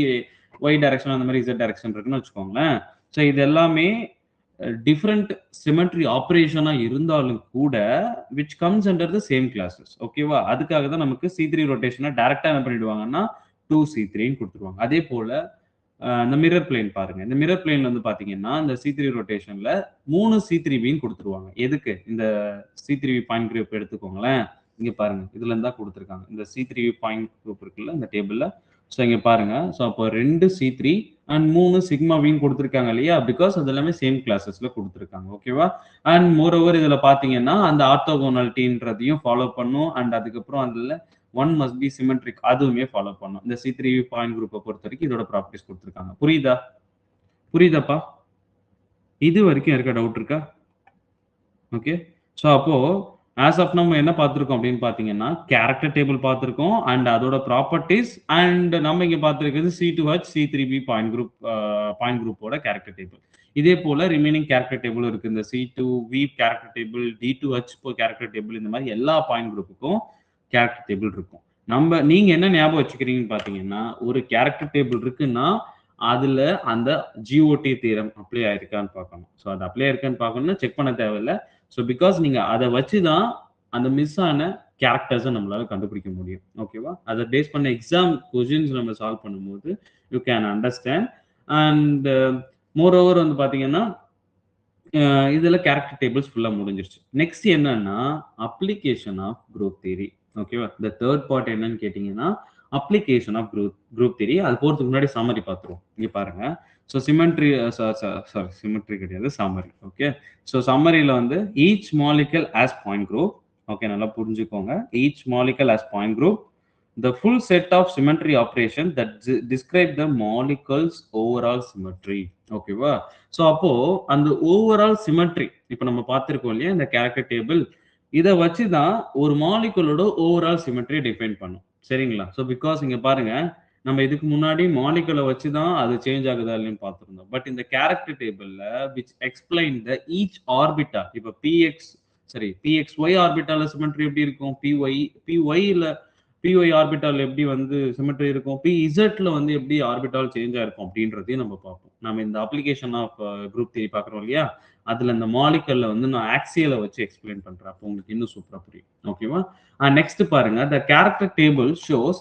ஒய் டைரக்ஷன் அந்த மாதிரி Z டைரக்ஷன் இருக்குன்னு வச்சுக்கோங்களேன். ஸோ இது எல்லாமே டிஃப்ரெண்ட் சிமெட்ரி ஆப்ரேஷனா இருந்தாலும் கூட which comes under the same classes. ஓகேவா, அதுக்காக தான் நமக்கு C3 ரொட்டேஷனை டைரக்டா என்ன பண்ணிடுவாங்கன்னா 2C3 கொடுத்துருவாங்க. அதே போல இந்த மிரர் பிளேன் பாருங்க. இந்த மிரர் பிளேன்ல வந்து பாத்தீங்கன்னா இந்த C3 ரொட்டேஷன்ல 3 C3Bன்னு கொடுத்துருவாங்க. எதுக்கு? இந்த C3B பாயிண்ட் குரூப் எடுத்துக்கோங்களேன். இங்க பாருங்க, இதுல இருந்தா கொடுத்துருக்காங்க. இந்த C3B பாயிண்ட் குரூப் இருக்குல்ல இந்த டேபிள்ல. ஸோ இங்க பாருங்க, ஸோ அப்போ 2 C3 அண்ட் 3 சிக்மா வின்னு கொடுத்துருக்காங்க இல்லையா? பிகாஸ் அது எல்லாமே சேம் கிளாஸஸ்ல கொடுத்துருக்காங்க. ஓகேவா, அண்ட் மோர் ஓவர் இதுல பாத்தீங்கன்னா அந்த ஆர்த்தோகோனாலிட்டின்றதையும் ஃபாலோ பண்ணும். அண்ட் அதுக்கப்புறம் அதுல ஒன் மஸ்ட் பி சிமெட்ரிக், அதுவுமே ஃபாலோ பண்ணும். இந்த C3 பாயிண்ட் குரூப்பை பொறுத்த வரைக்கும் இதோட ப்ராப்பர்ட்டிஸ் கொடுத்துருக்காங்க. புரியுதாப்பா? இது வரைக்கும் இருக்க டவுட் இருக்கா? ஓகே, ஸோ அப்போ ஆஸ் ஆஃப் நம்ம என்ன பார்த்துருக்கோம் அப்படின்னு பார்த்தீங்கன்னா கேரக்டர் டேபிள் பார்த்துருக்கோம் அண்ட் அதோட ப்ராப்பர்ட்டிஸ். அண்ட் நம்ம இங்கே பார்த்துருக்கிறது C2H C3B பாயிண்ட் குரூப்போட கேரக்டர் டேபிள். இதே போல ரிமைனிங் கேரக்டர் டேபிள் இருக்கு. இந்த C2V character table, D2H character table, இந்த மாதிரி எல்லா பாயிண்ட் குரூப்புக்கும் கேரக்டர் டேபிள் இருக்கும். நீங்க என்ன ஞாபகம் வச்சுக்கிறீங்கன்னு பாத்தீங்கன்னா, ஒரு கேரக்டர் டேபிள் இருக்குன்னா அதுல அந்த GOT தியரம் அப்ளை ஆயிருக்கான்னு பார்க்கணும். ஸோ அது அப்ளை ஆயிருக்கான்னு பார்க்கணும்னா செக் பண்ண தேவையில்லை. ஸோ பிகாஸ் நீங்க அதை வச்சுதான் அந்த மிஸ் ஆன கேரக்டர்ஸை நம்மளால கண்டுபிடிக்க முடியும். ஓகேவா, அதை பேஸ் பண்ண எக்ஸாம் கொஸ்டின்ஸ் நம்ம சால்வ் பண்ணும்போது you can understand. And more over வந்து பாத்தீங்கன்னா இதுல கேரக்டர் டேபிள்ஸ் ஃபுல்லா முடிஞ்சிருச்சு. நெக்ஸ்ட் என்னன்னா அப்ளிகேஷன் ஆஃப் குரூப் தியரி. ஓகேவா, இந்த தேர்ட் பார்ட் என்னன்னு கேட்டீங்கன்னா அப்ளிகேஷன் ஆஃப் குரூப் தியரி. அது போறதுக்கு முன்னாடி சம்மரி பார்த்துருவோம். இங்க பாருங்க, ஸோ சிமெட்ரி கிடையாது, சம்மரி. ஓகே, ஸோ சம்மரியில வந்து each molecule as point group. Okay, நல்லா புரிஞ்சுக்கோங்க. Each molecule as point group, the full set of symmetry operation that describe the molecules overall symmetry. ஓகேவா, ஸோ அப்போ அந்த ஓவரால் சிமெட்ரி இப்போ நம்ம பார்த்துருக்கோம் இல்லையா இந்த கேரக்டர் டேபிள், இதை வச்சுதான் ஒரு மாலிகுலோட ஓவரால் சிமெட்ரி டிஃபைன் பண்ணும். சரிங்களா, ஸோ பிகாஸ் இங்க பாருங்க, நம்ம இதுக்கு முன்னாடி மாலிகுலை வச்சுதான் அது சேஞ்ச் ஆகுதா இல்லைன்னு பார்த்துருந்தோம். பட் இந்த கேரக்டர் டேபிள்ல விச் எக்ஸ்பிளைன் த ஈச் ஆர்பிட்டா, இப்போ PXY ஆர்பிட்டால சிமெட்ரி எப்படி இருக்கும், PY ஆர்பிட்டால் எப்படி வந்து சிமெட்ரி இருக்கும், PZல வந்து எப்படி ஆர்பிட்டால் சேஞ்ச் ஆயிருக்கும் அப்படின்றதையும் நம்ம பார்ப்போம். நம்ம இந்த அப்ளிகேஷன் ஆஃப் குரூப் தியரி பார்க்குறோம் இல்லையா, அதுல இந்த மாலிகல்ல வந்து நான் ஆக்சியலை வச்சு எக்ஸ்பிளைன் பண்றேன். அப்போ உங்களுக்கு இன்னும் சூப்பரா புரியும். ஓகேவா, நெக்ஸ்ட் பாருங்க, த character table shows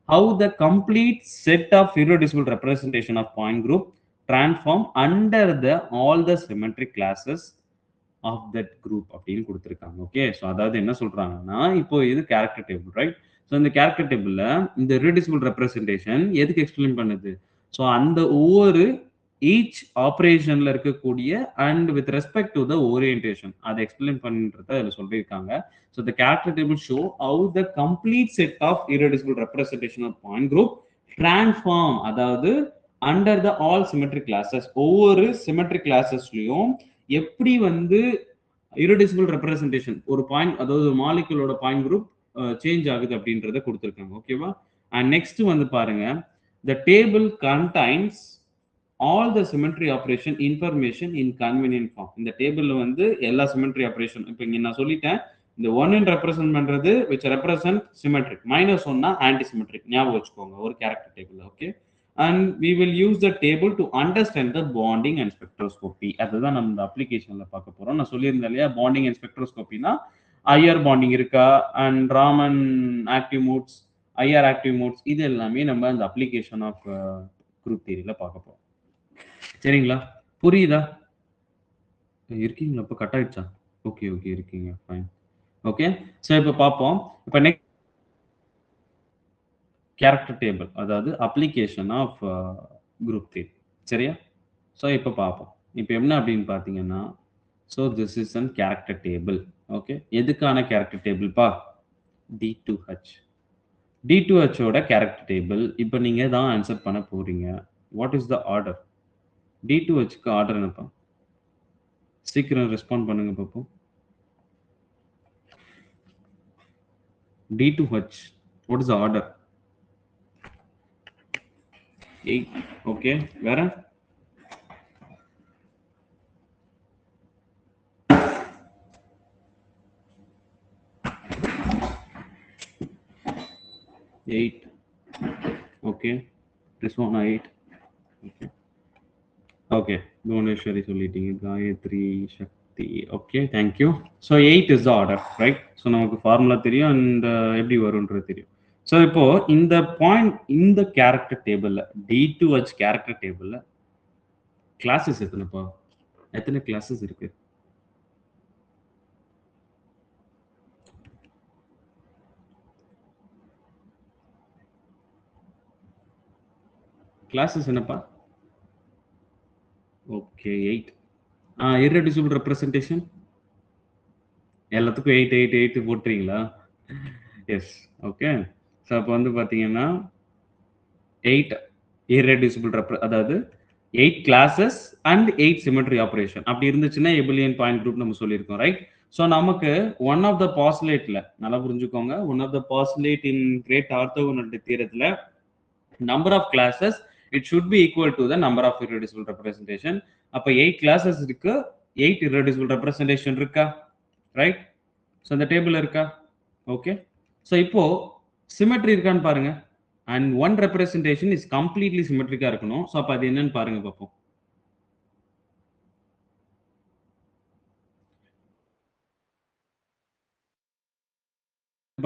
how the complete set of irreducible representation of point group transform under all the symmetric classes of that group அப்படின்னு கொடுத்துருக்காங்க. ஓகே, ஸோ அதாவது என்ன சொல்றாங்கன்னா, இப்போ இது கேரக்டர் டேபிள் ரைட். ஸோ இந்த கேரக்டர் டேபிள்ல இந்த irreducible representation எதுக்கு எக்ஸ்பிளைன் பண்ணுது? ஸோ அந்த ஒவ்வொரு ஈச் ஆப்ரேஷன்ல இருக்கக்கூடிய and with respect to the orientation அதை எக்ஸ்பிளைன் பண்ணுறத அதில் சொல்லியிருக்காங்க. So the character table show how the complete set of irreducible representation of point group transform, அதாவது under the all symmetric classes, ஒவ்வொரு சிமெட்ரிக் கிளாஸஸ்லயும் எப்படி வந்து irreducible representation ஒரு பாயிண்ட், அதாவது மாலிகுலோட பாயிண்ட் குரூப் சேஞ்ச் ஆகுது அப்படின்றத கொடுத்துருக்காங்க. ஓகேவா, அண்ட் நெக்ஸ்ட் வந்து பாருங்க, the table contains all the symmetry operation information in convenient form. இந்த டேபிள்ல வந்து எல்லா சிமெட்ரி ஆபரேஷன் இப்போ இங்க நான் சொல்லிட்டேன். இந்த 1 ரெப்ரசன்ட் பண்றது which represent symmetric, -1 anti-symmetric ஞாபகம் வச்சுக்கோங்க ஒரு கேரக்டர் டேபிள்ல. Okay, and we will use the table to understand the bonding and spectroscopy. அதுதான் நம்ம இந்த அப்ளிகேஷன்ல பார்க்க போறோம். நான் சொல்லியிருந்தேன் இல்லையா, பாண்டிங் அண்ட் ஸ்பெக்ட்ரோஸ்கோபினா ஐஆர் பாண்டிங் இருக்கா and Raman active modes, IR active modes, இது எல்லாமே நம்ம இந்த அப்ளிகேஷன் ஆஃப் குரூப் தியரியில பார்க்க போறோம். சரிங்களா, புரியுதா? இருக்கீங்களா? இப்போ கட் ஆயிடுச்சா? ஓகே இருக்கீங்க, ஃபைன். ஓகே, ஸோ இப்போ பார்ப்போம். இப்போ நெக்ஸ்ட் கேரக்டர் டேபிள், அதாவது அப்ளிகேஷன் ஆஃப் குரூப் தியரி. சரியா, ஸோ இப்போ பார்ப்போம். இப்போ என்ன அப்படின்னு பார்த்தீங்கன்னா, so this is an character table. Okay, எதுக்கான கேரக்டர் டேபிள்ப்பா? D2H. D2H ஓட கேரக்டர் டேபிள் இப்போ நீங்க தான் ஆன்சர் பண்ண போறீங்க. What is the order? D2Hக்கு ஆர்டர் என்னப்பா? சீக்கிரம் ரெஸ்பாண்ட் பண்ணுங்க பாப்போம். D2H, what is the order? 8. Okay, வேற? Eight. Okay. This one 8. Okay. Okay. Bhuvneshwari சொல்லிட்டீங்க. காயத்ரி, சக்தி. Okay, thank you. So 8 is the order, right? So நமக்கு ஃபார்முலா தெரியும் and எப்படி வரும்ன்றது தெரியும். ஸோ இப்போ இந்த பாயிண்ட் இந்த கேரக்டர் டேபிள்ல D2H கேரக்டர் டேபிள்ல கிளாஸஸ் எத்தனைப்பா? எத்தனை கிளாஸஸ் இருக்கு? கிளாஸஸ் என்னப்பா? ஓகே 8. irreducible representation எல்லாத்துக்கும் 8 8 8 போட்டுறீங்களா? எஸ். ஓகே. ஸோ அப்போ வந்து பார்த்தீங்கன்னா 8 irreducible அதாவது 8 கிளாஸஸ் அண்ட் 8 சிமெட்ரி ஆப்ரேஷன் அப்படி இருந்துச்சுன்னா எபிலியன் பாயிண்ட் குரூப் நம்ம சொல்லியிருக்கோம், ரைட்? ஸோ நமக்கு ஒன் ஆஃப் த பாஸ்லேட்ல நல்லா புரிஞ்சுக்கோங்க, one of the postulate in great orthogonal தியரத்துல number of classes it should be equal to the number of irreducible representation. அப்போ 8 கிளாஸஸ் இருக்கு, 8 irreducible representation இருக்கா, ரைட்? ஸோ அந்த டேபிள் இருக்கா? ஓகே. ஸோ இப்போ சிமெட்ரி இருக்கான்னு பாருங்க. And one representation is completely சிமெட்ரிக்கா இருக்கணும். ஸோ அப்போ அது என்னன்னு பாருங்க பார்ப்போம்.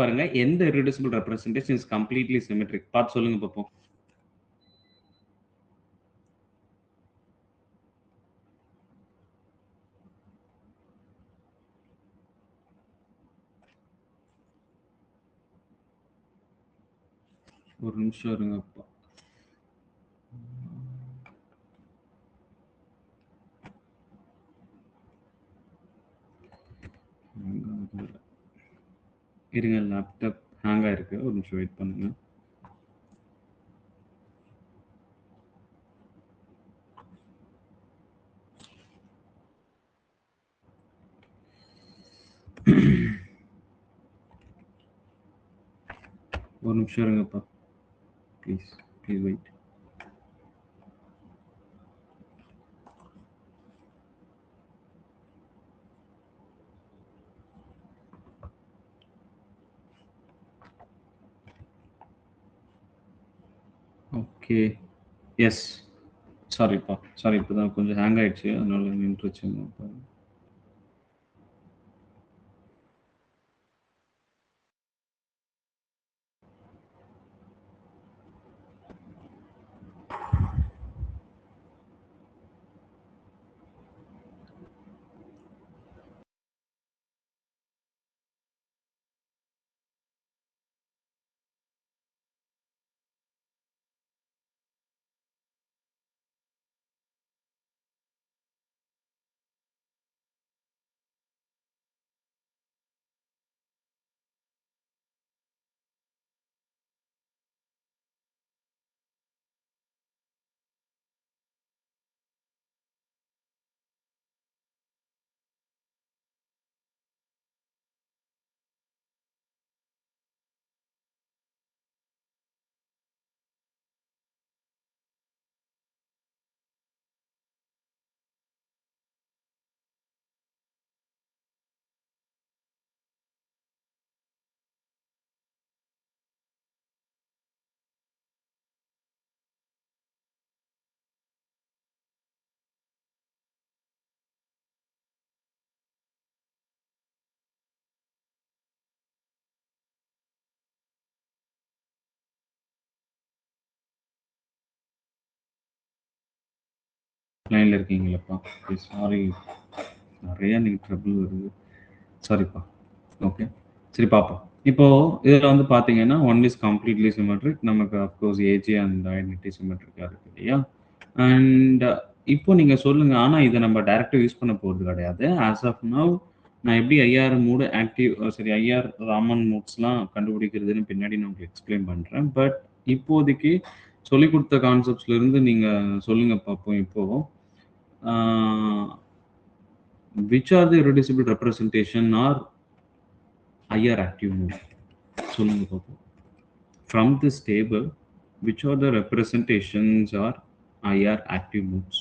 பாருங்க எந்த irreducible representation is completely symmetric பார்த்து சொல்லுங்க பார்ப்போம். ஒரு நிமிஷம் இருங்கப்பா. இருங்க, லேப்டாப் ஹேங் ஆயிருக்கு, ஒரு நிமிஷம் வெயிட் பண்ணுங்க. ஒரு நிமிஷம் இருங்கப்பா, please please wait. Okay, yes. சாரிப்பா, சாரி, இப்போ தான் கொஞ்சம் ஹேங் ஆயிடுச்சு, அதனால நின்றுச்சுங்க. லைனில் இருக்கீங்களாப்பா? சாரி, நிறையா நீங்கள் ட்ரபிள் வருது, சாரிப்பா. ஓகே, சரி பார்ப்போம். இப்போ இதில் வந்து பார்த்தீங்கன்னா ஒன் இஸ் கம்ப்ளீட்லி சிமெட்ரிக், நமக்கு அஃப்கோர்ஸ் ஏஜி அண்ட் ஐடென்டிட்டி சிமெட்ரிக்காக இருக்கு இல்லையா? அண்ட் இப்போ நீங்கள் சொல்லுங்கள், ஆனால் இதை நம்ம டைரெக்டாக யூஸ் பண்ண போகிறது கிடையாது. ஆஸ் ஆஃப் நவ் நான் எப்படி ஐஆர் மூடு ஆக்டிவ் சரி ஐஆர் ராமன் மூட்ஸ்லாம் கண்டுபிடிக்கிறதுன்னு பின்னாடி நான் உங்களுக்கு எக்ஸ்பிளைன் பண்ணுறேன். பட் இப்போதைக்கு சொல்லிக் கொடுத்த கான்செப்ட்ஸ்லேருந்து நீங்கள் சொல்லுங்க பார்ப்போம் இப்போ. Which are the irreducible representation are IR active mode? சொல்லுங்க பார்ப்போம். From this table, which are the representations are IR active modes?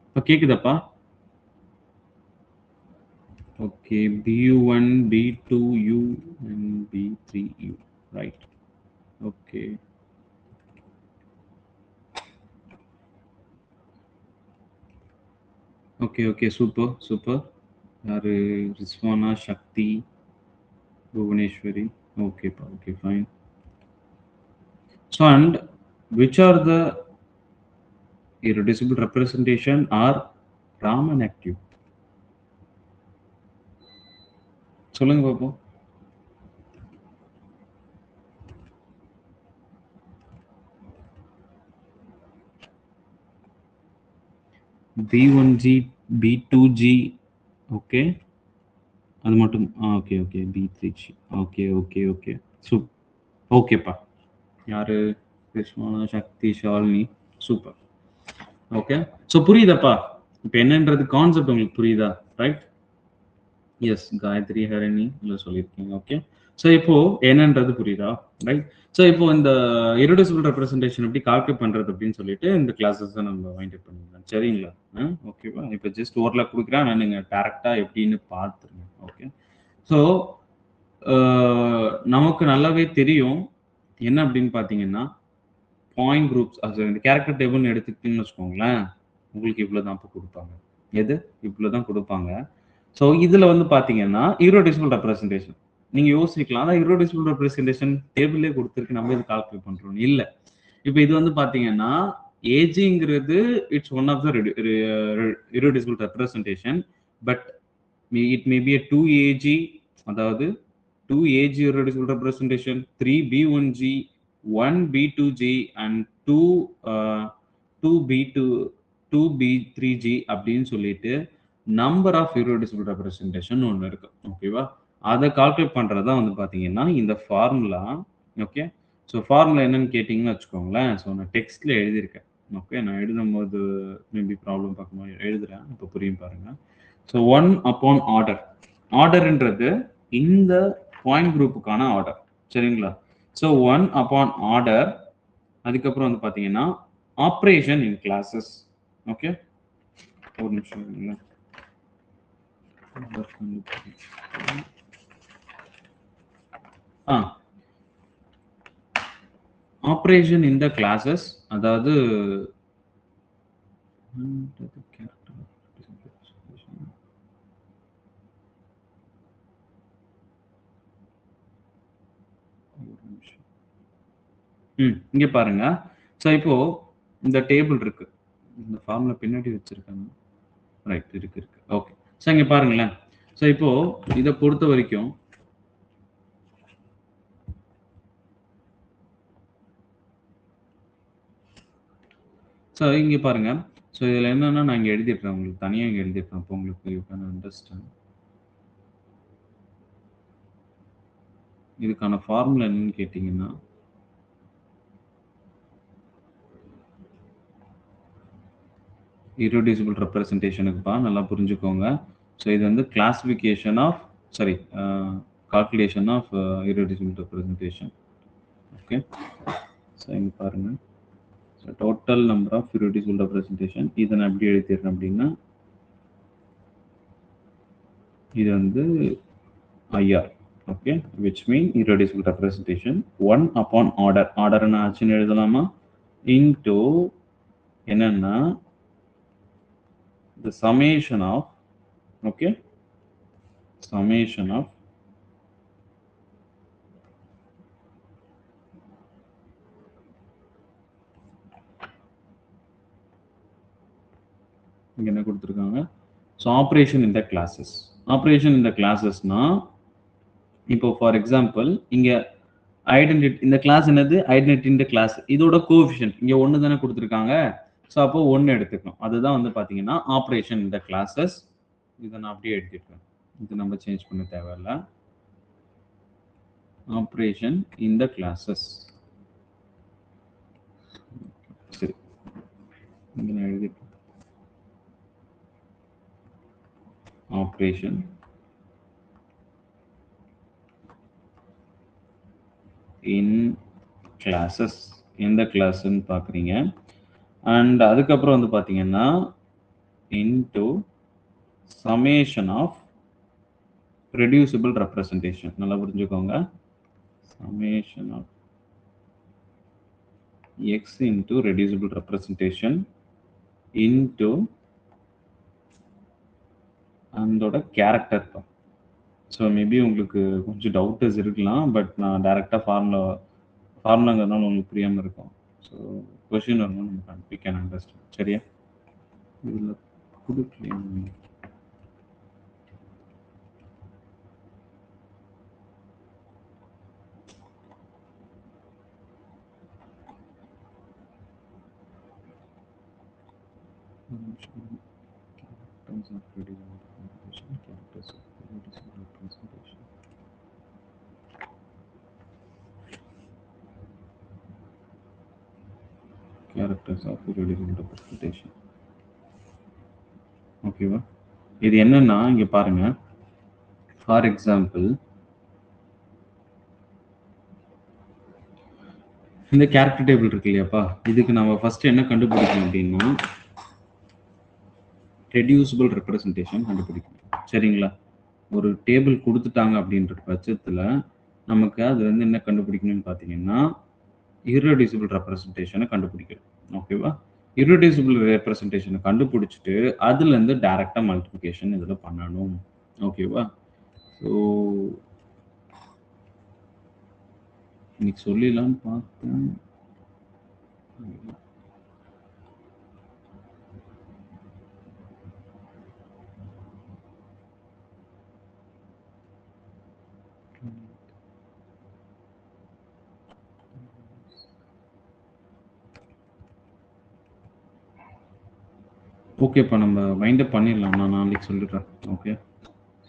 இப்போ கேக்குதாப்பா? Okay, BU1, B2U and B3U, right? Okay. Okay, super. யாரு ரிஸ்வானா, சக்தி, Bhuvaneswari. Okay, fine. So, and which are the irreducible representation are Raman active? சொல்லுங்க பாப்போம். B1G, B2G, ஓகே அது மட்டும் ஓகே B3G, ஓகே ஓகேப்பா. யாரு கிருஷ்ணா, சக்தி, ஷாலினி, சூப்பர். ஓகே, ஸோ புரியுதாப்பா இப்போ என்னன்றது கான்செப்ட் உங்களுக்கு புரியுதா? ரைட், எஸ் காயத்ரி ஹரணி இல்லை சொல்லியிருக்கீங்க. ஓகே, ஸோ இப்போ என்னன்றது புரியுதா? ரைட், ஸோ இப்போ இந்த irreducible representation எப்படி கால்குலேட் பண்றது அப்படின்னு சொல்லிட்டு இந்த கிளாஸஸ் நம்ம வைண்ட் அப் பண்ணிக்கலாம். சரிங்களா? ஓகேவா? இப்போ ஜஸ்ட் ஓரளவு கொடுக்குறேன், நான் நீங்கள் டேரெக்டாக எப்படின்னு பார்த்துருங்க. ஓகே, ஸோ நமக்கு நல்லாவே தெரியும் என்ன அப்படின்னு பார்த்தீங்கன்னா, பாயிண்ட் குரூப்ஸ் அது இந்த கேரக்டர் டேபிள்னு எடுத்துக்கிட்டீங்கன்னு வச்சுக்கோங்களேன், உங்களுக்கு இவ்வளோ தான் இப்போ கொடுப்பாங்க. எது இவ்வளோ தான் கொடுப்பாங்க. ஸோ இதில் வந்து பார்த்தீங்கன்னா irreducible representation நீங்கள் யோசிக்கலாம், அதான் irreducible representation டேபிளே கொடுத்துருக்கு, நம்ம இது கால்குலேட் பண்ணுறோம் இல்லை. இப்போ இது வந்து பார்த்தீங்கன்னா ஏஜிங்கிறது it's one of the irreducible representation, but it may be a 2AG, அதாவது 2AG irreducible representation, 3B1G, 1B2G and 2B3G அப்படின்னு சொல்லிட்டு நம்பர் ஆஃப் irreducible representation ஒன்று இருக்கு. ஓகேவா? அதை கால்குலேட் பண்ணுறதா வந்து பார்த்தீங்கன்னா இந்த ஃபார்முலா. ஓகே, ஸோ ஃபார்முலா என்னன்னு கேட்டிங்கன்னு வச்சுக்கோங்களேன். ஸோ நான் டெக்ஸ்ட்டில் எழுதியிருக்கேன். ஓகே, நான் எழுதும் போது மேபி ப்ராப்ளம் பார்க்கும்போது எழுதுகிறேன், இப்போ புரியும் பாருங்கள். ஸோ 1 அப்பான் ஆர்டர், ஆர்டர்ன்றது இந்த பாயிண்ட் குரூப்புக்கான ஆர்டர். சரிங்களா? ஸோ 1 அப்பான் ஆர்டர், அதுக்கப்புறம் வந்து பார்த்தீங்கன்னா ஆப்ரேஷன் இன் கிளாஸஸ். ஓகே, ஒரு நிமிஷம் இல்லை, ஆப்ரேஷன் இன் த கிளாஸஸ், அதாவது இங்க பாருங்க. ஸோ இப்போ இந்த டேபிள் இருக்கு, இந்த ஃபார்முலா பின்னாடி வச்சிருக்காங்க. ரைட், இருக்கு. ஓகே, ஸோ இங்க பாருங்களேன். ஸோ இப்போ இதை பொறுத்த வரைக்கும் ஸோ இங்க பாருங்க. ஸோ இதில் என்னன்னா நான் இங்கே எழுதிடுறேன், உங்களுக்கு தனியாக இங்கே எழுதிடுறேன், அப்போ உங்களுக்கு யூ கேன் அண்டர்ஸ்டாண்ட். இதுக்கான ஃபார்முலா என்னன்னு கேட்டிங்கன்னா, irreducible representationக்குப்பா, நல்லா புரிஞ்சுக்கோங்க. ஸோ இது வந்து classification of calculation of irreducible representation. Okay, so இங்கே பாருங்க. So total number of irreducible representation, இதை நான் எப்படி எழுதிடுறேன் அப்படின்னா, இது வந்து IR. Okay, which mean irreducible representation 1 அப்பான் ஆர்டர், ஆர்டர் என்ன ஆச்சுன்னு எழுதலாமா, இன்டூ என்னன்னா the summation of, okay, summation of இங்க என்ன கொடுத்துருக்காங்க. So operation in the classes, operation in the கிளாஸஸ்னா இப்போ ஃபார் எக்ஸாம்பிள் இங்கே ஐடென்டிட்டி இந்த கிளாஸ் என்னது? ஐடென்டிட்டி இந்த கிளாஸ். இதோட கோஎஃபிஷியன்ட் இங்க 1 தானே குடுத்துருக்காங்க. ஸோ அப்போ 1 எடுத்துக்கணும். அதுதான் வந்து பார்த்தீங்கன்னா, ஆப்பரேஷன் இந்த கிளாஸஸ். இத நான் அப்படியே எழுதிருக்கேன். இது நம்ம சேஞ்ச் பண்ண தேவையில்ல. ஆப்பரேஷன் இந்த கிளாஸஸ். சரி. இங்க நான் எழுதிருக்கேன். ஆப்பரேஷன் இன் கிளாஸஸ். எந்த கிளாஸ்ன்னு பார்க்குறீங்க. அண்ட் அதுக்கப்புறம் வந்து பார்த்தீங்கன்னா, into summation of reducible representation. நல்லா புரிஞ்சுக்கோங்க. Summation of x into reducible representation into அதோட கேரக்டர் தான். ஸோ மேபி உங்களுக்கு கொஞ்சம் டவுட்டஸ் இருக்கலாம். பட் நான் டைரெக்டாக ஃபார்முலாங்கிறதுனால உங்களுக்கு புரியாமல் இருக்கும். ஸோ கொஷின் வரணும் நம்ம we can understand. சரியா? இதில் கொடுக்கலையா? Characters of reducible representation. ஓகேவா? இது என்னன்னா இங்க பாருங்க. ஃபார் எக்ஸாம்பிள் இந்த கேரக்டர் டேபிள் இருக்கு இல்லையாப்பா, இதுக்கு நம்ம ஃபர்ஸ்ட் என்ன கண்டுபிடிக்கணும் அப்படின்னா ரெடியூசிபிள் ரெப்ரசன்டேஷன் கண்டுபிடிக்கணும். சரிங்களா? ஒரு டேபிள் கொடுத்துட்டாங்க அப்படின்ற பட்சத்தில் நமக்கு அது வந்து என்ன கண்டுபிடிக்கணும்னு பார்த்தீங்கன்னா இர்ரெடியூசிபிள் ரெப்ரசன்டேஷனை கண்டுபிடிக்கணும். ஓகேவா? இர்ரெடியூசிபிள் ரெப்ரசன்டேஷனை கண்டுபிடிச்சிட்டு அதுலேருந்து டைரெக்டாக மல்டிப்ளிகேஷன் இதில் பண்ணணும். ஓகேவா? ஸோ இன்னைக்கு சொல்லிடலான்னு பார்த்தேன். ஓகேப்பா, நம்ம வைண்ட் அப் பண்ணிடலாம். நான் நாளைக்கு சொல்லிடுறேன். ஓகே.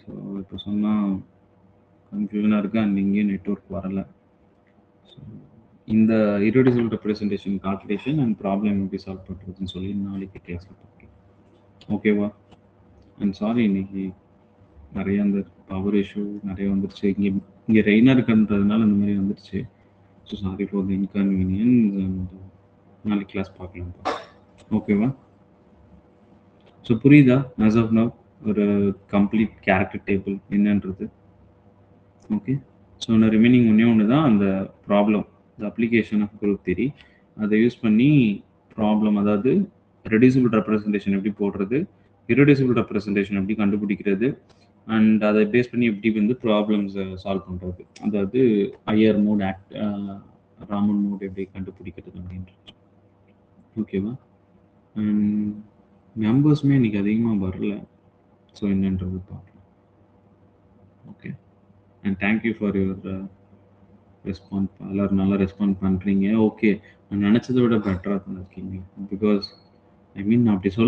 ஸோ இப்போ சொன்னால் கன்ஃபியூஷனாக இருக்குது அண்ட் இங்கேயும் நெட்வொர்க் வரலை. ஸோ இந்த irreducible representation calculation and problem எப்படி சால்வ் பண்ணுறதுன்னு சொல்லி நாளைக்கு கிளாஸில் பார்க்கலாம். ஓகேவா? அண்ட் சாரி, இன்னைக்கு நிறைய அந்த பவர் இஷ்யூ நிறைய வந்துருச்சு. இங்கே ரெயினாக இருக்குன்றதுனால இந்த மாதிரி வந்துருச்சு. So sorry for the inconvenience and நாளைக்கு கிளாஸ் பார்க்கலாம்ப்பா. ஓகேவா? ஸோ புரியுதா ஆஸ் ஆஃப் நவ் ஒரு கம்ப்ளீட் கேரக்டர் டேபிள் என்னன்றது? ஓகே. ஸோ நான் ரிமைனிங் ஒன்று தான் அந்த problem, the application of group theory. அதை யூஸ் பண்ணி ப்ராப்ளம், அதாவது ரெடியூசிபிள் ரெப்ரசன்டேஷன் எப்படி போடுறது, இர்ரெடியூசிபிள் ரெப்ரசன்டேஷன் எப்படி கண்டுபிடிக்கிறது, அண்ட் அதை பேஸ் பண்ணி எப்படி வந்து ப்ராப்ளம்ஸை சால்வ் பண்ணுறது, அதாவது ஐயர் மோட் ராமன் மோட் எப்படி கண்டுபிடிக்கிறது அப்படின்றது. ஓகேவா? அண்ட் மெம்பர்ஸுமே இன்னைக்கு அதிகமாக வரல. ஸோ என்னன்றது பார்க்கலாம். Okay. And thank you for your response. எல்லாரும் நல்லா ரெஸ்பாண்ட் பண்ணுறீங்க. ஓகே, நான் நினச்சதை விட பெட்டராக தான் இருக்கீங்க. பிகாஸ் ஐ மீன் நான் அப்படி சொல்ல